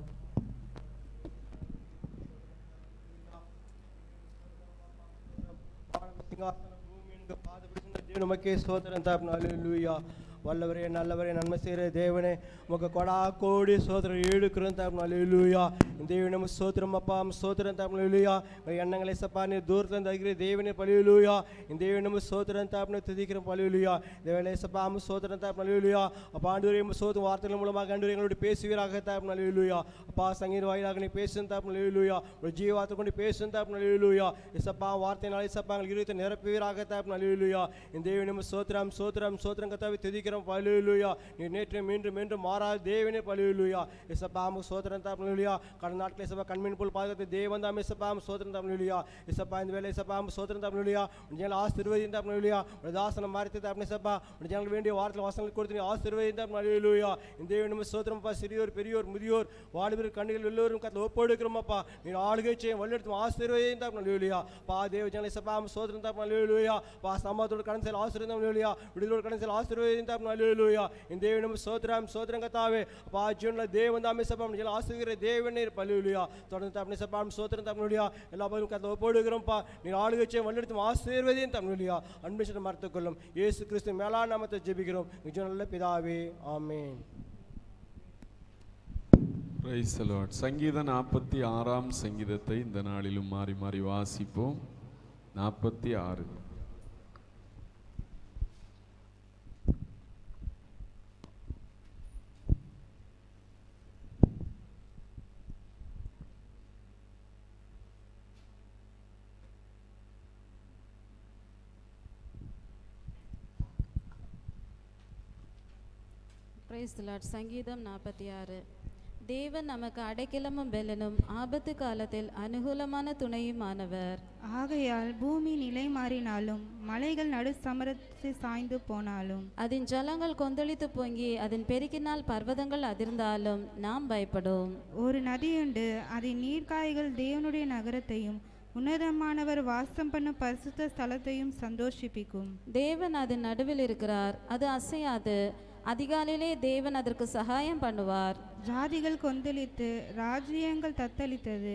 நமக்கே சோதரன் தாப்னா. அல்லேலூயா. வல்லவரே, நல்லவரே, நன்மை செய்கிற தேவனே, உமக்கு கொடா கோடி சோதரம் ஏழுக்கிறோம் தாப்னா. அல்லேலூயா. இந்த நம்ம சோத்திரம் அப்பா, சோத்திரம் தாப்னா. அல்லேலூயா. எண்ணங்களை சப்பா நீ தூரத்தில் தகிற தேவனே பல்லேலூயா. இந்த நம்ம சோத்திரம் தாப்னா துதிக்கிறோம் பல்லேலூயா. இந்த வேலை சப்பா சோத்திரம் தாப்னா. அல்லேலூயா. அப்பா ஆண்டவரே சோத்திரம் வார்த்தைகள் மூலமாக ஆண்டவரே எங்களோட பேசுவீராக தாப்னா. அல்லேலூயா. அப்பா சங்கீத வாயிலாக நீ பேசும் தாப்னா. அல்லேலூயா. ஒரு ஜீவாத்தை கொண்டு பேசும் தாப்னா. அல்லேலூயா. சப்பா வார்த்தையினாலே சப்பா எங்கள் இருதயத்தை நிரப்புவீராக தாப்னா. அல்லேலூயா. இந்த நம்ம சோத்திரம் சோத்திரம் சோத்திரம் கத்தாவை துதிக்கிறோம் பல்லேலூயா. நீ நேற்று மீண்டும் மீண்டும் மாறாத தேவனே பல்லேலூயா. இசப்பா சோத்திரம் தாப்னா. அல்லேலூயா. கடந்த நாட்களை சப்பா கண்மீன் போல் பாதுகாத்து தேவன் தாமே சப்பா சோத்திரம் தாப்னா. அல்லேலூயா. இசப்பா இந்த வேலை சப்பா சோத்திரம் தாப்னா. அல்லேலூயா. உன் ஆசீர்வதியும் தாப்னா. அல்லேலூயா. ஒரு தாசனம் மாறித்து தாப்னா சப்பா உன் ஜனங்களுக்கு வேண்டிய வார்த்தை வசனங்கள் கொடுத்து நீ ஆசீர்வதியும் தாப்னா. அல்லேலூயா. இந்த நம்ம சோத்திரம் அப்பா சிறியோர் பெரியோர் முதியோர் வாலிபர் கண்ணிகள் எல்லோரும் கத்துல ஒப்போடுக்கிறோமப்பா. நீ ஆளுகை செய்யும் வழிநடத்தும் ஆசீர்வதியும் தாப்னா. அல்லேலூயா. பா தேவ ஜனங்களை சப்பா சோத்திரம் தாப்னா. அல்லேலூயா. பா சமாதத்தோட கடன் செயல் ஆசீர்வதியும். அல்லேலூயா. விடுதலோட கடன் செயல் ஆசீர்வதியும் தாப்னா. அல்லேலூயா. இந்த நம்ம சோத்திரம் சோத்திரம் கத்தாவே பா ஜீவன்ல தேவன் தாமே சப்பா ஜன ஆசீர்வதிக்கிற தேவனே அல்லேலூயா. தொடர்ந்து தாப்னா சப்பா சோத்திரம் தாப்னா. அல்லேலூயா. எல்லா பேரும் கத்துல ஒப்போடுகிறோம்ப்பா. நீ ஆளுகை செய்யும் வழிநடத்தும் ஆசீர்வதியும் தாப்னா. அல்லேலூயா. அன்பு செய்து மறத்துக் கொள்ளும் இயேசு கிறிஸ்து மேலான நாமத்தை ஜெபிக்கிறோம் நல்ல பிதாவே. ஆமென். Praise the lord. சங்கீதம் 46 சங்கீதத்தை இந்த நாளிலும் மாறி மாறி வாசிப்போம். 46. Praise the lord. சங்கீதம் 46. தேவன் நமக்கு அடைக்கலமும் பெலனும் ஆபத்து காலத்தில் அனுகூலமான துணையுமானவர். ஆகையால் பூமி நிலை மாறினாலும் மலைகள் நடு சமரத்து சாய்ந்து போனாலும் அதன் ஜலங்கள் கொந்தளித்து பொங்கி அதன் பெருக்கினால் பர்வதங்கள் அதிர்ந்தாலும் நாம் பயப்படும். ஒரு நதியுண்டு, அதன் நீர்க்காய்கள் தேவனுடைய நகரத்தையும் உன்னதமானவர் வாசம் பண்ணும் பரிசுத்த ஸ்தலத்தையும் சந்தோஷிப்பிக்கும். தேவன் அதன் நடுவில் இருக்கிறார், அது அசையாது. அதிகாலையிலே தேவன் அதற்கு சகாயம் பண்ணுவார். ஜாதிகள் கொந்தளித்து ராஜ்யங்கள் தத்தளித்தது.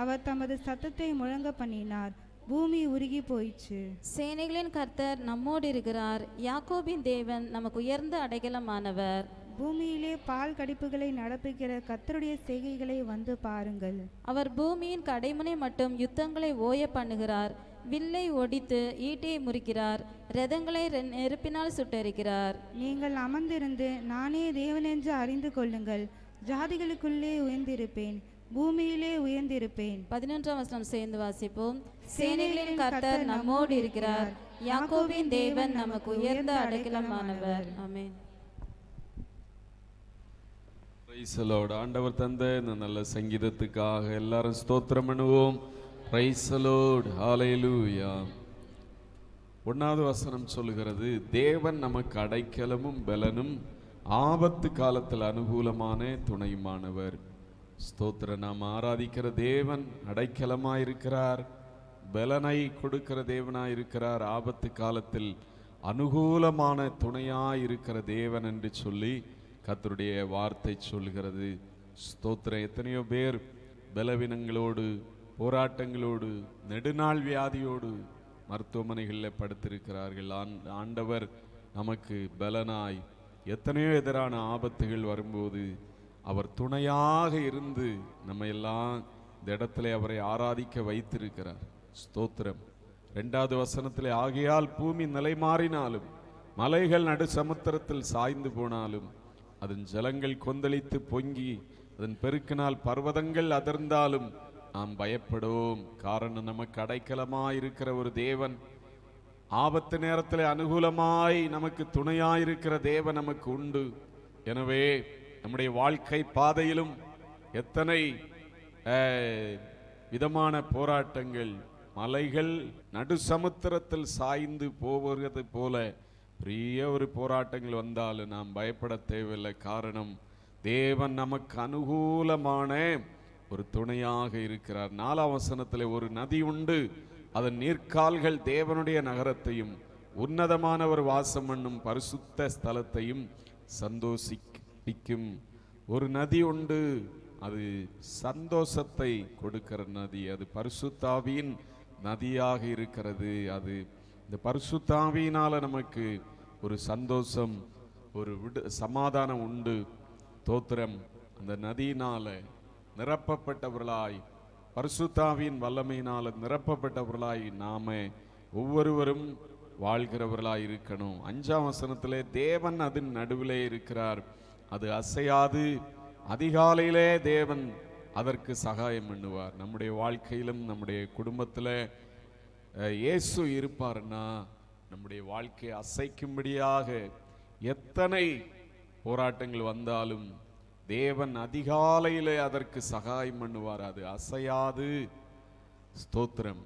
அவர் தமது சத்தத்தை முழங்க பண்ணினார். பூமி உருகி போயிற்று. சேனைகளின் கர்த்தர் நம்மோடு இருக்கிறார். யாக்கோபின் தேவன் நமக்கு உயர்ந்த அடைக்கலமானவர். பூமியிலே பால் கடிப்புகளை நடப்புகிற கர்த்தருடைய செய்கைகளை வந்து பாருங்கள். அவர் பூமியின் கடைமுனை மட்டும் யுத்தங்களை ஓய பண்ணுகிறார். வில்லை ஒடித்து ஈட்டியை முறிக்கிறார். ரதங்களை நெருப்பினால் சுட்டரிக்கிறார். நீங்கள் அமர்ந்திருந்து நானே தேவனென்று அறிந்து கொள்ளுங்கள். ஜாதிகளுக்குள்ளே உயர்ந்திருப்பேன், பூமியிலே உயர்ந்திருப்பேன். 11ஆம் வசனம் சேர்ந்து வாசிப்போம். சேனைகளின் கர்த்தர் நம்மோடு இருக்கிறார். யாக்கோபின் தேவன் நமக்கு உயர்ந்த அடைக்கலமானவர். ஆமென். Praise the Lord. ஆண்டவர் தந்த இந்த நல்ல சங்கீதத்துக்காக எல்லாரும் ஸ்தோத்திரம் பண்ணுவோம். Praise the lord. ஹல்லேலூயா. 1வது வசனம் சொல்லுகிறது, தேவன் நமக்கு அடைக்கலமும் பெலனும் ஆபத்து காலத்தில் அனுகூலமான துணையுமானவர். ஸ்தோத்திரம். நாம் ஆராதிக்கிற தேவன் அடைக்கலமாயிருக்கிறார், பெலனை கொடுக்கிற தேவனாயிருக்கிறார், ஆபத்து காலத்தில் அனுகூலமான துணையாயிருக்கிற தேவன் என்று சொல்லி கர்த்தருடைய வார்த்தை சொல்கிறது. ஸ்தோத்திரம். எத்தனையோ பேர் பலவீனங்களோடு, போராட்டங்களோடு, நெடுநாள் வியாதியோடு மருத்துவமனைகளில் படுத்திருக்கிறார்கள். ஆண்டவர் நமக்கு பலனாய் எத்தனையோ எதிரான ஆபத்துகள் வரும்போது அவர் துணையாக இருந்து நம்ம எல்லாம் இந்த இடத்துல அவரை ஆராதிக்க வைத்திருக்கிறார். ஸ்தோத்திரம். 2வது வசனத்திலே, ஆகையால் பூமி நிலை மாறினாலும் மலைகள் நடு சமுத்திரத்தில் சாய்ந்து போனாலும் அதன் ஜலங்கள் கொந்தளித்து பொங்கி அதன் பெருக்கினால் பர்வதங்கள் அதிர்ந்தாலும் நாம் பயப்படுவோம். காரணம், நமக்கு அடைக்கலமாயிருக்கிற ஒரு தேவன், ஆபத்து நேரத்தில் அனுகூலமாய் நமக்கு துணையாயிருக்கிற தேவன் நமக்கு உண்டு. எனவே நம்முடைய வாழ்க்கை பாதையிலும் எத்தனை விதமான போராட்டங்கள், மலைகள் நடு சமுத்திரத்தில் சாய்ந்து போவது போல பெரிய ஒரு போராட்டங்கள் வந்தாலும் நாம் பயப்பட தேவையில்லை. காரணம், தேவன் நமக்கு அனுகூலமான ஒரு துணையாக இருக்கிறார். 4ஆம் வசனத்தில், ஒரு நதி உண்டு, அதன் நீர்க்கால்கள் தேவனுடைய நகரத்தையும் உன்னதமானவர் வாசம் பண்ணும் பரிசுத்த ஸ்தலத்தையும் சந்தோஷிப்பிக்கும். ஒரு நதி உண்டு, அது சந்தோஷத்தை கொடுக்கிற நதி, அது பரிசுத்தாவியின் நதியாக இருக்கிறது. அது இந்த பரிசுத்தாவியினால நமக்கு ஒரு சந்தோஷம், ஒரு சமாதானம் உண்டு. தோத்திரம். அந்த நதியினால நிரப்பப்பட்டவர்களாய், பரிசுத்தாவியின் வல்லமையினால நிரப்பப்பட்டவர்களாய் நாம ஒவ்வொருவரும் வாழ்கிறவர்களாய் இருக்கணும். 5ஆம் வசனத்திலே, தேவன் அதன் நடுவிலே இருக்கிறார், அது அசையாது. அதிகாலையிலே தேவன் அதற்கு சகாயம் பண்ணுவார். நம்முடைய வாழ்க்கையிலும் நம்முடைய குடும்பத்தில் இயேசு இருப்பார்னா நம்முடைய வாழ்க்கையை அசைக்கும்படியாக எத்தனை போராட்டங்கள் வந்தாலும் தேவன் அதிகாலையிலே அதற்கு சகாயம் பண்ணுவார். அது அசையாது. ஸ்தோத்திரம்.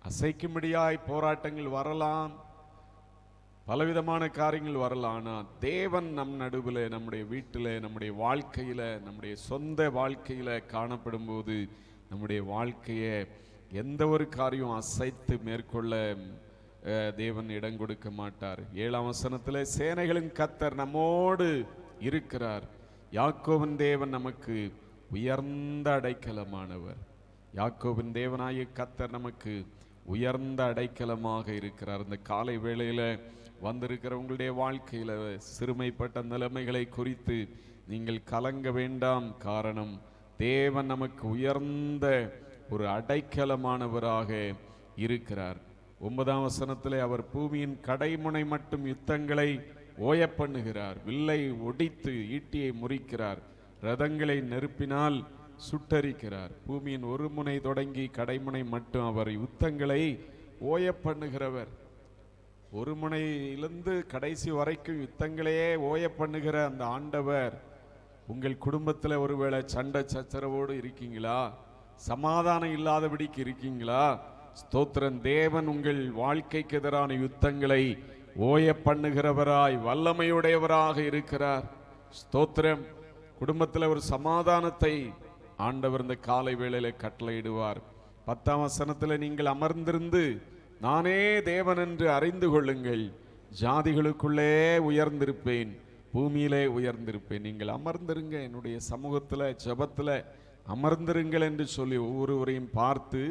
அசைக்கும்படியாய் போராட்டங்கள் வரலாம், பலவிதமான காரியங்கள் வரலாம். ஆனால் தேவன் நம் நடுவில், நம்முடைய வீட்டில், நம்முடைய வாழ்க்கையில், நம்முடைய சொந்த வாழ்க்கையில் காணப்படும் போது நம்முடைய வாழ்க்கையை எந்த ஒரு காரியம் அசைத்து மேற்கொள்ள தேவன் இடம் கொடுக்க மாட்டார். 7ஆம் வசனத்தில், சேனைகளின் கர்த்தர் நம்மோடு இருக்கிறார், யாக்கோபின் தேவன் நமக்கு உயர்ந்த அடைக்கலமானவர். யாக்கோபின் தேவனாகிய கர்த்தர் நமக்கு உயர்ந்த அடைக்கலமாக இருக்கிறார். இந்த காலை வேளையில வந்திருக்கிற உங்களுடைய வாழ்க்கையில சிறுமைப்பட்ட நிலைமைகளை குறித்து நீங்கள் கலங்க வேண்டாம். காரணம், தேவன் நமக்கு உயர்ந்த ஒரு அடைக்கலமானவராக இருக்கிறார். 9ஆம் வசனத்திலே, அவர் பூமியின் கடைமுனை மட்டும் யுத்தங்களை ஓய பண்ணுகிறார், வில்லை ஒடித்து ஈட்டியை முறிக்கிறார், ரதங்களை நெருப்பினால் சுட்டரிக்கிறார். பூமியின் ஒரு முனை தொடங்கி கடைமுனை மட்டும் அவர் யுத்தங்களை ஓய பண்ணுகிறவர். ஒரு முனையிலிருந்து கடைசி வரைக்கும் யுத்தங்களையே ஓய பண்ணுகிற அந்த ஆண்டவர் உங்கள் குடும்பத்தில் ஒருவேளை சண்டை சச்சரவோடு இருக்கீங்களா? சமாதானம் இல்லாதபடிக்கு இருக்கீங்களா? ஸ்தோத்திரம். தேவன் உங்கள் வாழ்க்கைக்கு எதிரான யுத்தங்களை ஓய பண்ணுகிறவராய் வல்லமையுடையவராக இருக்கிறார். ஸ்தோத்திரம். குடும்பத்தில் ஒரு சமாதானத்தை ஆண்டவர் இந்த காலை வேளையில கட்டளையிடுவார். 10ஆம் வசனத்தில், நீங்கள் அமர்ந்திருந்து நானே தேவன் என்று அறிந்து கொள்ளுங்கள், ஜாதிகளுக்குள்ளே உயர்ந்திருப்பேன், பூமியிலே உயர்ந்திருப்பேன். நீங்கள் அமர்ந்திருங்க, என்னுடைய சமூகத்தில் ஜெபத்தில் அமர்ந்திருங்கள் என்று சொல்லி ஒவ்வொருவரையும் பார்த்து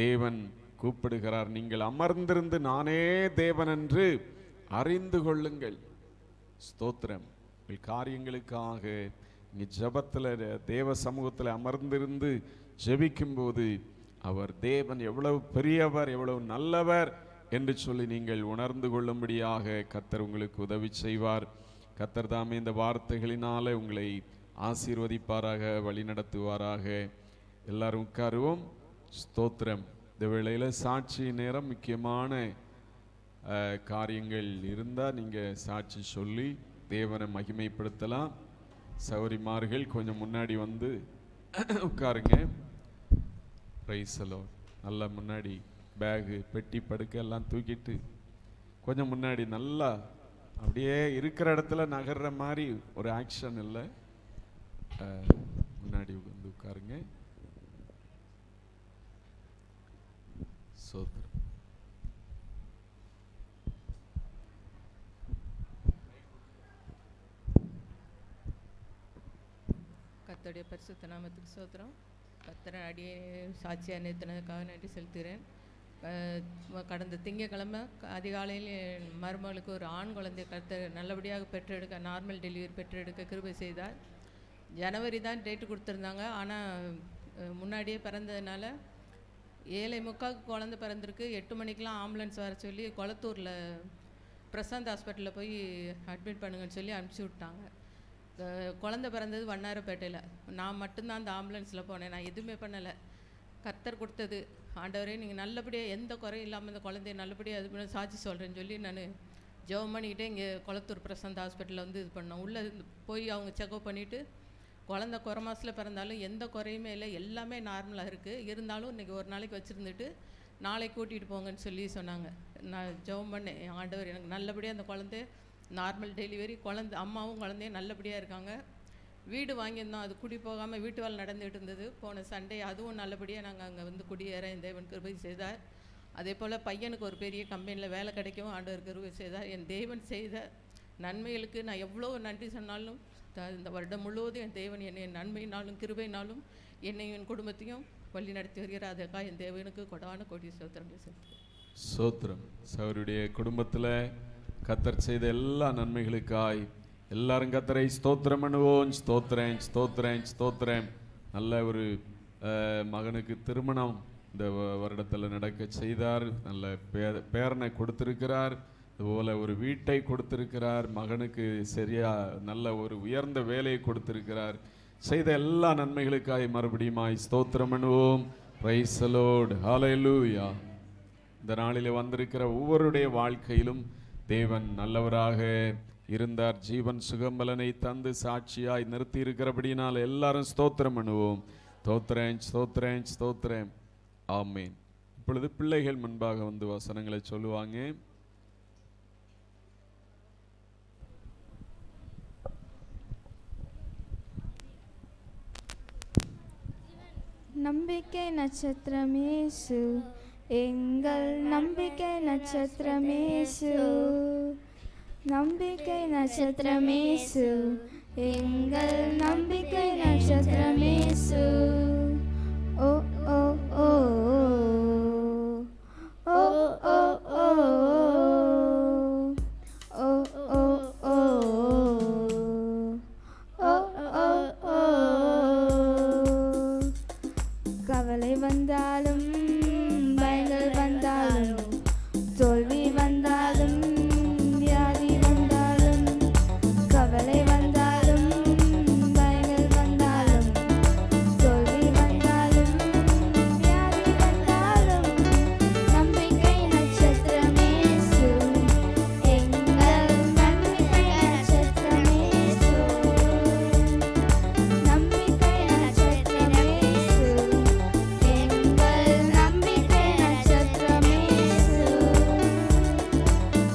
தேவன் கூப்பிடுகிறார். நீங்கள் அமர்ந்திருந்து நானே தேவன் என்று அறிந்து கொள்ளுங்கள். ஸ்தோத்திரம். உங்கள் காரியங்களுக்காக நீ ஜெபத்தில் தேவ சமூகத்தில் அமர்ந்திருந்து ஜெபிக்கும் போது அவர் தேவன் எவ்வளவு பெரியவர், எவ்வளவு நல்லவர் என்று சொல்லி நீங்கள் உணர்ந்து கொள்ளும்படியாக கர்த்தர் உங்களுக்கு உதவி செய்வார். கர்த்தர் தாமே இந்த வார்த்தைகளினால உங்களை ஆசீர்வதிப்பாராக, வழி நடத்துவாராக. எல்லாரும் உட்காருவோம். ஸ்தோத்திரம். இந்த வேளையில் சாட்சி நேரம். முக்கியமான காரியங்கள் இருந்தால் நீங்கள் சாட்சி சொல்லி தேவனை மகிமைப்படுத்தலாம். சௌரிமார்கள் கொஞ்சம் முன்னாடி வந்து உட்காருங்க. Price the Lord. நல்லா முன்னாடி பேகு பெட்டி படுக்க எல்லாம் தூக்கிட்டு கொஞ்சம் முன்னாடி நல்லா அப்படியே இருக்கிற இடத்துல நகர்ற மாதிரி ஒரு ஆக்ஷன் இல்லை, முன்னாடி வந்து உட்காருங்க. சோத்திரம். கர்த்தருடைய பரிசுத்த நாமத்துக்கு ஸ்தோத்திரம். கர்த்தரை அடியே சாட்சியாக நிறுத்தினதுக்காக நன்றி செலுத்துகிறேன். கடந்த திங்கட்கிழமை அதிகாலையில் என் மருமகளுக்கு ஒரு ஆண் குழந்தை கர்த்தர் நல்லபடியாக பெற்றெடுக்க, நார்மல் டெலிவரி பெற்றெடுக்க கிருபை செய்தார். ஜனவரி தான் டேட்டு கொடுத்துருந்தாங்க. ஆனால் முன்னாடியே பிறந்ததுனால 7:45 குழந்த பிறந்திருக்கு. 8 மணிக்கெலாம் ஆம்புலன்ஸ் வர சொல்லி கொளத்தூரில் பிரசாந்த் ஹாஸ்பிட்டலில் போய் அட்மிட் பண்ணுங்கன்னு சொல்லி அனுப்பிச்சி விட்டாங்க. குழந்த பிறந்தது வண்ணாரப்பேட்டையில். நான் மட்டும்தான் அந்த ஆம்புலன்ஸில் போனேன். நான் எதுவுமே பண்ணலை. கர்த்தர் கொடுத்தது. ஆண்டவரே நீங்கள் நல்லபடியாக எந்த குறையும் இல்லாமல் இந்த குழந்தைய நல்லபடியாக இது பண்ண சாட்சி சொல்கிறேன்னு சொல்லி நான் ஜெபம் பண்ணிக்கிட்டே இங்கே கொளத்தூர் பிரசாந்த் ஹாஸ்பிட்டலில் வந்து இது பண்ணோம். உள்ளே போய் அவங்க செக்அப் பண்ணிவிட்டு குழந்த குறை மாதத்தில் பிறந்தாலும் எந்த குறையுமே இல்லை, எல்லாமே நார்மலாக இருக்குது. இருந்தாலும் இன்றைக்கி ஒரு நாளைக்கு வச்சுருந்துட்டு நாளைக்கு கூட்டிகிட்டு போங்கன்னு சொல்லி சொன்னாங்க. நான் ஜெபம் பண்ணேன், ஆண்டவர் எனக்கு நல்லபடியாக அந்த குழந்தை நார்மல் டெலிவரி, குழந்தை அம்மாவும் குழந்தையும் நல்லபடியாக இருக்காங்க. வீடு வாங்கியிருந்தோம், அது குடி போகாமல் வீட்டு வேலை நடந்துகிட்டு இருந்தது. போன சண்டே அதுவும் நல்லபடியாக நாங்கள் அங்கே வந்து குடியேற என் தேவன் கிருபை செய்தார். அதே போல் பையனுக்கு ஒரு பெரிய கம்பெனியில் வேலை கிடைக்கவும் ஆண்டவர் கிருபை செய்தார். என் தேவன் செய்த நன்மைகளுக்கு நான் எவ்வளோ நன்றி சொன்னாலும் இந்த வருடம் முழுவதும் என் தேவன் என்னை நன்மையினாலும் கிருபையினாலும் என்னையும் என் குடும்பத்தையும் வழி நடத்தி வருகிறார். அதுக்காக என் தேவனுக்கு கொடான கோடி ஸ்தோத்திரங்களை செலுத்துகிறேன். ஸ்தோத்திரம். அவருடைய குடும்பத்தில் கர்த்தர் செய்த எல்லா நன்மைகளுக்காய் எல்லாரும் கர்த்தரை ஸ்தோத்திரம் பண்ணுவோம். ஸ்தோத்திரம் ஸ்தோத்திரம் ஸ்தோத்திரம். நல்ல ஒரு மகனுக்கு திருமணம் இந்த வருடத்தில் நடக்க செய்தார். நல்ல பேரனை கொடுத்திருக்கிறார். அதுபோல் ஒரு வீட்டை கொடுத்திருக்கிறார். மகனுக்கு சரியா நல்ல ஒரு உயர்ந்த வேலையை கொடுத்திருக்கிறார். செய்த எல்லா நன்மைகளுக்காய் மறுபடியுமாய் ஸ்தோத்திரம் பண்ணுவோம். Praise the lord. ஹல்லேலூயா. இந்த நாளில் வந்திருக்கிற ஒவ்வொருடைய வாழ்க்கையிலும் தேவன் நல்லவராக இருந்தார். ஜீவன் சுகம்பலனை தந்து சாட்சியாய் நிறுத்தி இருக்கிறபடினால் எல்லாரும் ஸ்தோத்திரம் பண்ணுவோம். ஸ்தோத்திரம் ஸ்தோத்திரம் ஸ்தோத்திரம். ஆமேன். இப்பொழுது பிள்ளைகள் முன்பாக வந்து வசனங்களை சொல்லுவாங்க. நம்பிக்கை நட்சத்திரமேசு, எங்கள் நம்பிக்கை நட்சத்திரமேசு, நம்பிக்கை நட்சத்திரமேசு, எங்கள் நம்பிக்கை நட்சத்திரமேசு. ஓ ஓ ஓ ஓ ஓ ஓ ஓ ஓ ஓ ஓ. கவலை வந்தாலும் பயங்கள் வந்தாலும் தோல்வி வந்தாலும் வியாதி வந்தாலும், கவலை வந்தாலும் பயங்கள் வந்தாலும் தோல்வி வந்தாலும் வியாதி வந்தாலும், நம்பிக்கை நட்சத்திரமேசு, எங்கள் நம்பிக்கை நட்சத்திரமேசு, நம்பிக்கை நட்சத்திரமேசு, எங்கள் நம்பிக்கை நட்சத்திரமேசு.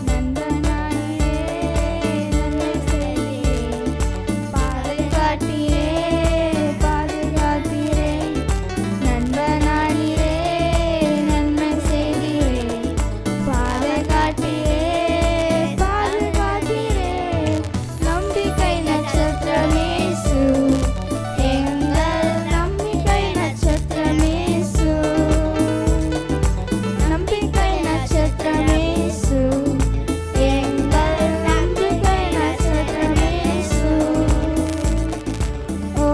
நண்பனாயிரே நன்மை செய்தீரே, பாதுகாத்தீரே பாதுகாத்தீரே, நண்பனாயிரே நன்மை செய்தீரே, பாதுகாத்தீரே பாதுகாத்தீரே, நம்பிக்கை நட்சத்திரமேசு, எங்கள் நம்பிக்கை நட்சத்திரமேசு, நம்பிக்கை நட்சத்திரமேசு, எங்கள் நம்பிக்கை நட்சத்திரமேசு. ஓ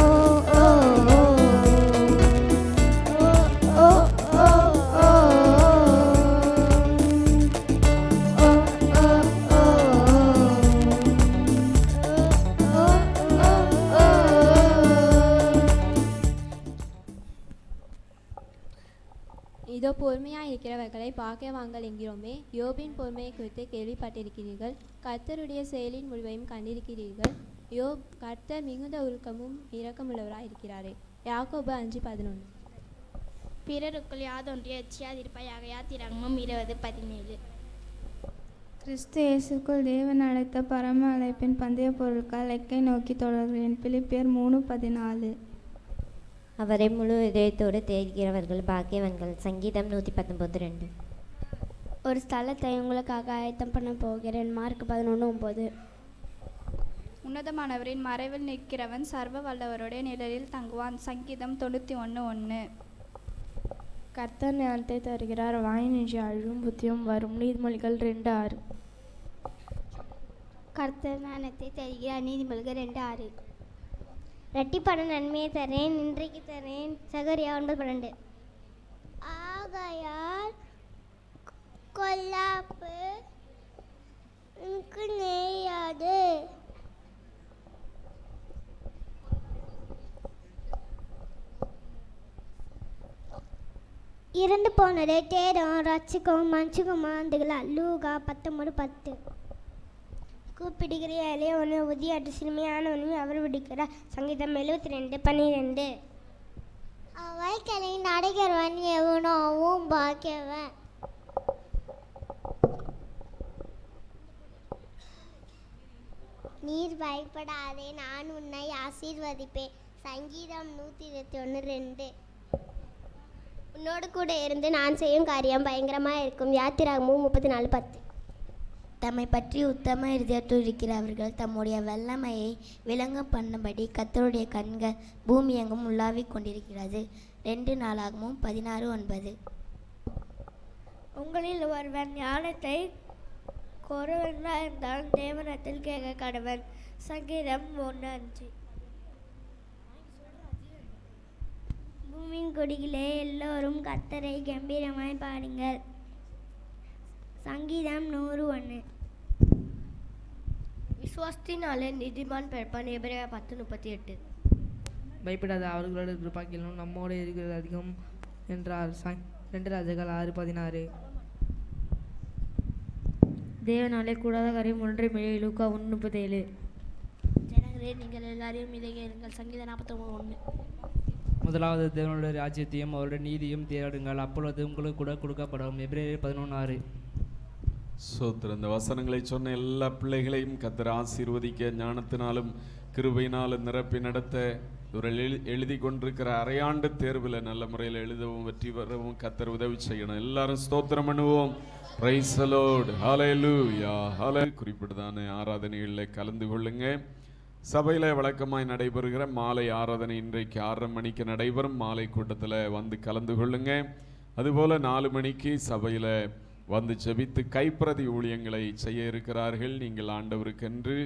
ஓ ஓ ஓ ஓ ஓ ஓ இதோ பொறுமையாக இருக்கிறவர்களை பாக்கியவான்கள் என்கிறோமே. யோபின் பொறுமையை குறித்து கேள்விப்பட்டிருக்கிறீர்கள், கர்த்தருடைய செயலின் முடிவையும் கண்டிருக்கிறீர்கள். யோப் கர்த்தர் மிகுந்த உருக்கமும் இரக்கமுள்ளவராக இருக்கிறாரே. யாக்கோபு 5:11. பிறருக்குள் யாதொன்றை எச்சியாதிருப்பாயாக. யாத்திராகமம் 20:17. கிறிஸ்து இயேசுக்குள் தேவன் அழைத்த பரம அழைப்பின் பந்தய பொருட்கள் இலக்கை நோக்கி தொடர்கிறேன். பிலிப்பியர் 3:14. அவரை முழு இதயத்தோடு தேடுகிறவர்கள் பாக்கியவான்கள். சங்கீதம் 119:2. ஒரு ஸ்தலத்தை உங்களுக்காக ஆயத்தம் பண்ண போகிறேன். மார்க் 11:9. உன்னதமானவரின் மறைவில் நிற்கிறவன் சர்வ வல்லவருடைய நிழலில் தங்குவான். சங்கீதம் 91:1. கர்த்தர் ஞானத்தை தருகிறார், வாயினின்றி அழும் புத்தியும் வரும். நீதிமொழிகள் 2:6. கர்த்தர் ஞானத்தை தருகிறார். நீதிமொழிகள் 2:6. ரெட்டிப்பான நன்மையை தரேன், இன்றைக்கு தரேன். சகரியா 9:12. ஆகையால் கொல்லாப்பு உனக்கு நேயாது. இறந்து போனதை தேடும் ரட்சிக்கவும் மன்னிச்சுக்கும் ஆண்டுகளா. லூகா 19:10. கூப்பிடுகிற இளையவனு உதியாட்டு சிறுமியானவனும் அவர் விடுக்கிறார். சங்கீதம் 72:12. அவைகளை நடக்கிறவன் எவனோவும் பாக்கியவன். நீர் பயப்படாதே, நான் உன்னை ஆசீர்வதிப்பேன். சங்கீதம் 121:2. உன்னோடு கூட இருந்து நான் செய்யும் காரியம் பயங்கரமாக இருக்கும். யாத்திராகமும் 34:10. தம்மை பற்றி உத்தம இருதயத்தோடு இருக்கிறவர்கள் தம்முடைய வல்லமையை விளங்க பண்ணும்படி கர்த்தருடைய கண்கள் பூமி எங்கும் உலாவிக் கொண்டிருக்கிறது. 2 நாளாகமும் 16:9. உங்களில் ஒருவன் ஞானத்தை கொறவனாக இருந்தால் தேவனத்தில் கேட்க கடவன். சங்கீதம் 1:5. பூமியின் கொடிகளே எல்லோரும் கர்த்தரை கம்பீரமாய் பாடுங்கள். சங்கீதம் 101. விசுவாசத்தினாலே நீதிமான் பிறப்பான். எபிரேயர் 10:38. பயப்படாத, அவர்களோட இருப்பாக்கிலும் நம்மோடு இருக்கிறது அதிகம் என்றார். 2 ராஜாக்கள் 6:16. தேவனாலே கூடாத காரியம் ஒன்றுமில்லை. லூக்கா 1:37. ஜனங்களே, நீங்கள் எல்லாரையும் இதையே இருங்கள். சங்கீதம் 49:1. முதலாவது தேவனுடைய ராஜ்யத்தையும் அவருடைய நீதியும் தேடுங்கள், அப்பொழுது உங்களுக்கு கூட கொடுக்கப்படும். எபிரேயர் 11:6. சோத்திரம். இந்த வசனங்களை சொன்ன எல்லா பிள்ளைகளையும் கர்த்தர் ஆசீர்வதிக்க, ஞானத்தினாலும் கிருபையினாலும் நிரப்பி நடத்த, இவர்கள் எழுதி கொண்டிருக்கிற அரையாண்டு தேர்வில் நல்ல முறையில் எழுதவும் வெற்றி பெறவும் கர்த்தர் உதவி செய்யணும். எல்லாரும் ஸ்தோத்திரம் பண்ணுவோம். Praise the lord. ஹல்லேலூயா. குறிப்பிட்டதான ஆராதனைகளில் கலந்து கொள்ளுங்க. சபையில் வழக்கமாய் நடைபெறுகிற மாலை ஆராதனை இன்றைக்கு 6:30 மணிக்கு நடைபெறும். மாலை கூட்டத்தில் வந்து கலந்து கொள்ளுங்க. அதுபோல் 4 மணிக்கு சபையில் வந்து ஜெபித்து கைப்பிரதி ஊழியங்களை செய்ய இருக்கிறார்கள். நீங்கள் ஆண்டவருக்கென்று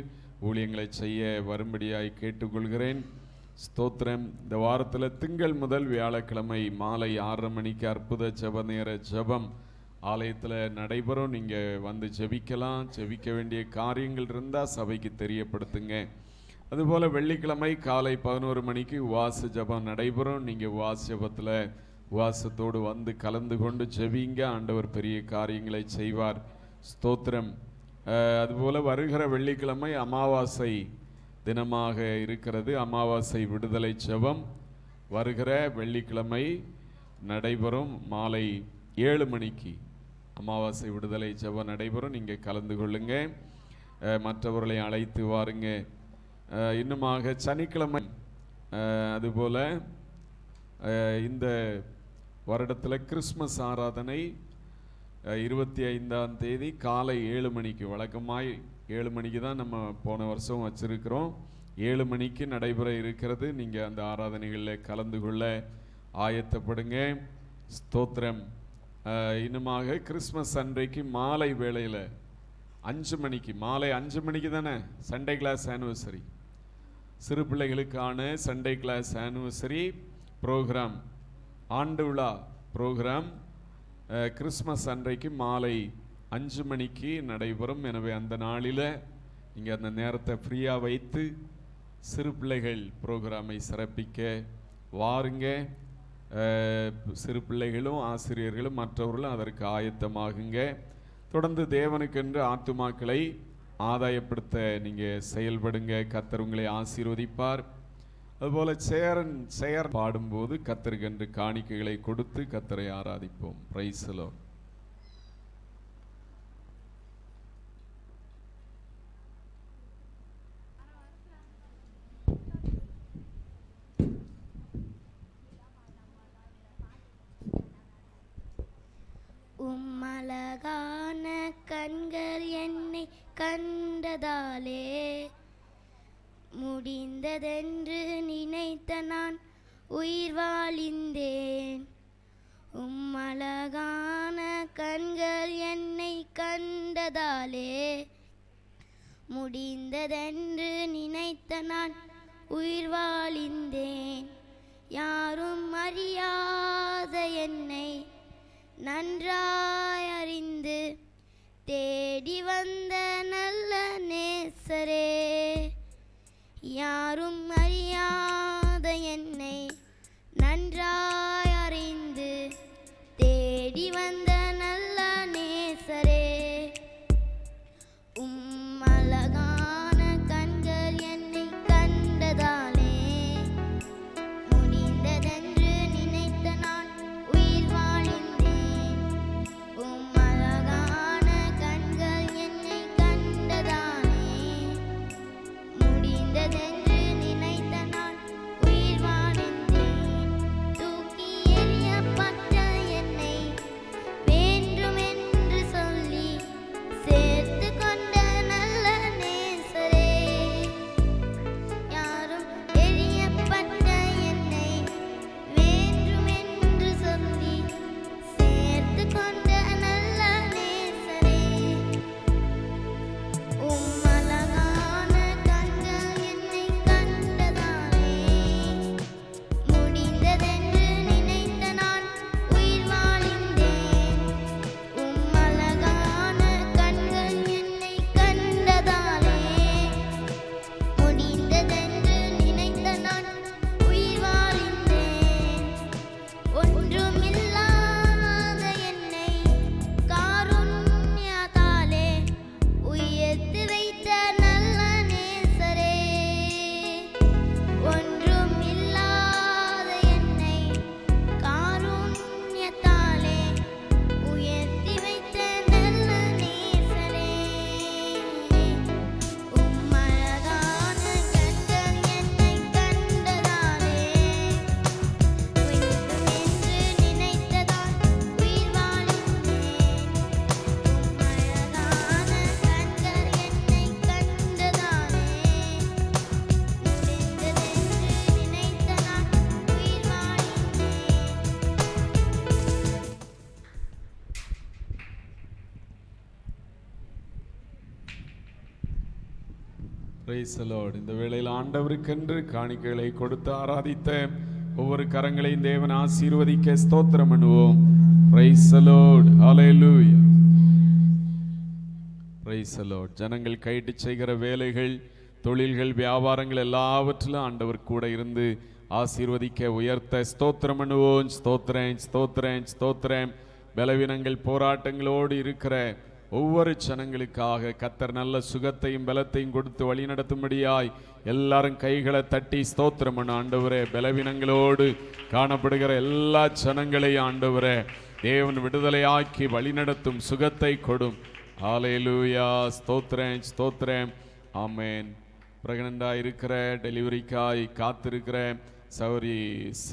ஊழியங்களை செய்ய வரும்படியாய் கேட்டுக்கொள்கிறேன். ஸ்தோத்திரம். இந்த வாரத்தில் திங்கள் முதல் வியாழக்கிழமை மாலை 6:30 மணிக்கு அற்புத ஜெப நேர ஜெபம் ஆலயத்தில் நடைபெறும். நீங்கள் வந்து ஜெபிக்கலாம். ஜெபிக்க வேண்டிய காரியங்கள் இருந்தால் சபைக்கு தெரியப்படுத்துங்க. அதுபோல் வெள்ளிக்கிழமை காலை 11 மணிக்கு உவாச ஜெபம் நடைபெறும். நீங்கள் உவாச ஜெபத்தில் உவாசத்தோடு வந்து கலந்து கொண்டு ஜெபிங்க. ஆண்டவர் பெரிய காரியங்களை செய்வார். ஸ்தோத்திரம். அதுபோல் வருகிற வெள்ளிக்கிழமை அமாவாசை தினமாக இருக்கிறது. அமாவாசை விடுதலை ஜெபம் வருகிற வெள்ளிக்கிழமை நடைபெறும். மாலை 7 மணிக்கு அமாவாசை விடுதலை ஜெபம் நடைபெறும். நீங்கள் கலந்து கொள்ளுங்க. மற்றவர்களை அழைத்து வாருங்க. இன்னுமாக சனிக்கிழமை அதுபோல் இந்த வருடத்தில் கிறிஸ்மஸ் ஆராதனை 25ஆம் தேதி காலை 7 மணிக்கு, வழக்கமாய் 7 மணிக்கு தான் நம்ம போன வருஷம் வச்சுருக்கிறோம். 7 மணிக்கு நடைபெற இருக்கிறது. நீங்கள் அந்த ஆராதனைகளில் கலந்து கொள்ள ஆயத்தப்படுங்க. ஸ்தோத்திரம். இன்னுமாக கிறிஸ்மஸ் அன்றைக்கு மாலை வேளையில் 5 மணிக்கு, மாலை 5 மணிக்கு தானே சண்டே கிளாஸ் ஆனிவர்சரி, சிறு பிள்ளைகளுக்கான சண்டே கிளாஸ் ஆனிவர்சரி ப்ரோக்ராம், ஆண்டு விழா ப்ரோக்ராம் கிறிஸ்மஸ் அன்றைக்கு மாலை 5 மணிக்கு நடைபெறும். எனவே அந்த நாளில் நீங்கள் அந்த நேரத்தை ஃப்ரீயாக வைத்து சிறு பிள்ளைகள் ப்ரோக்ராமை சிறப்பிக்க வாருங்க. சிறு பிள்ளைகளும் ஆசிரியர்களும் மற்றவர்களும் அதற்கு ஆயத்தமாகுங்க. தொடர்ந்து தேவனுக்கென்று ஆத்துமாக்களை ஆதாயப்படுத்த நீங்கள் செயல்படுங்க. கர்த்தர் உங்களை ஆசீர்வதிப்பார். அதுபோல் செயர் பாடும்போது கர்த்தருக்கென்று காணிக்கைகளை கொடுத்து கர்த்தரை ஆராதிப்போம். Price the Lord. உம்மழகான கண்கள் என்னை கண்டதாலே முடிந்ததென்று நினைத்த நான் உயிர் வாழிந்தேன். உம்மழகான கண்கள் என்னை கண்டதாலே முடிந்ததென்று நினைத்த நான் உயிர் வாழிந்தேன். யாரும் அறியாத என்னை நன்றாய் அறிந்து தேடி வந்த நல்ல நேசரே. யாரும் அறியாத என்னை நன்றாய் அறிந்து தேடி வந்த நல்ல நேசரே. அழகான கண்கள் என்னை கண்டதாலே முடிந்ததென்று நினைத்த நான் உயிர் வாழிந்தேன். அழகான கண்கள் என்னை கண்டதாலே முடிந்ததென்று நினைத்த நான் உயிர் வாழிந்தேன். தூக்கி எறியப்பட்ட என்னை வேண்டுமென்று சொல்லி சேர்த்து கொண்ட நல்ல நேசரே. யாரும் எறியப்பட்ட என்னை வேண்டுமென்று சொல்லி சேர்த்து கொண்ட நல்ல நேசரே. அழகான கண்கள் என்னை கண்டதாலே முடிந்ததென்று நினைத்த நான் உயிர் வாழிந்தேன். அழகான கண்கள் என்னை கண்டதாலே முடிந்ததென்று நினைத்த நான் உயிர் வாழிந்தேன். ஒன்றுமில்லாத என்னை காருண்யத்தாலே உயர்த்தி வைத்த நல்ல நேசரே. ஒன்றுமில்லாத என்னை காருண்யத்தாலே உயர்த்தி வைத்த நல்ல நேசரே. அழகான கண்கள் என்னை கண்டதாலே வேண்டுமென்று நினைத்ததால் உயிர் வாழிந்தேன். அழகான கண்கள் என்னை கண்டதாலே முடிந்ததென்று நினைத்த நான் உயிர் Praise the Lord. இந்த வேளையில் ஆண்டவருக்கென்று காணிக்கைகளை கொடுத்து ஆராதித்த ஒவ்வொரு கரங்களையும் தேவன் ஆசீர்வதிக்க ஸ்தோத்திரம் பண்ணுவோம். Praise the Lord. Hallelujah. Praise the Lord. ஜனங்கள் கையிட்டு செய்கிற வேலைகள், தொழில்கள், வியாபாரங்கள் எல்லாவற்றிலும் ஆண்டவர் கூட இருந்து ஆசீர்வதிக்க உயர்த்த ஸ்தோத்திரம் பண்ணுவோம். ஸ்தோத்திரம், ஸ்தோத்திரம், ஸ்தோத்திரம். பலவீனங்கள், போராட்டங்களோடு இருக்கிற ஒவ்வொரு ஜனங்களுக்காக கர்த்தர் நல்ல சுகத்தையும் பலத்தையும் கொடுத்து வழி நடத்தும்படியாய் எல்லாரும் கைகளை தட்டி ஸ்தோத்திரம் பண்ண. ஆண்டவரே, பலவீனங்களோடு காணப்படுகிற எல்லா ஜனங்களையும் ஆண்டவரே தேவன் விடுதலையாக்கி வழி நடத்தும் சுகத்தை கொடும். ஹல்லேலூயா. ஸ்தோத்திரம், ஸ்தோத்திரம். ஆமென். பிரெக்னண்டாக இருக்கிற, டெலிவரிக்காய் காத்திருக்கிற சௌரி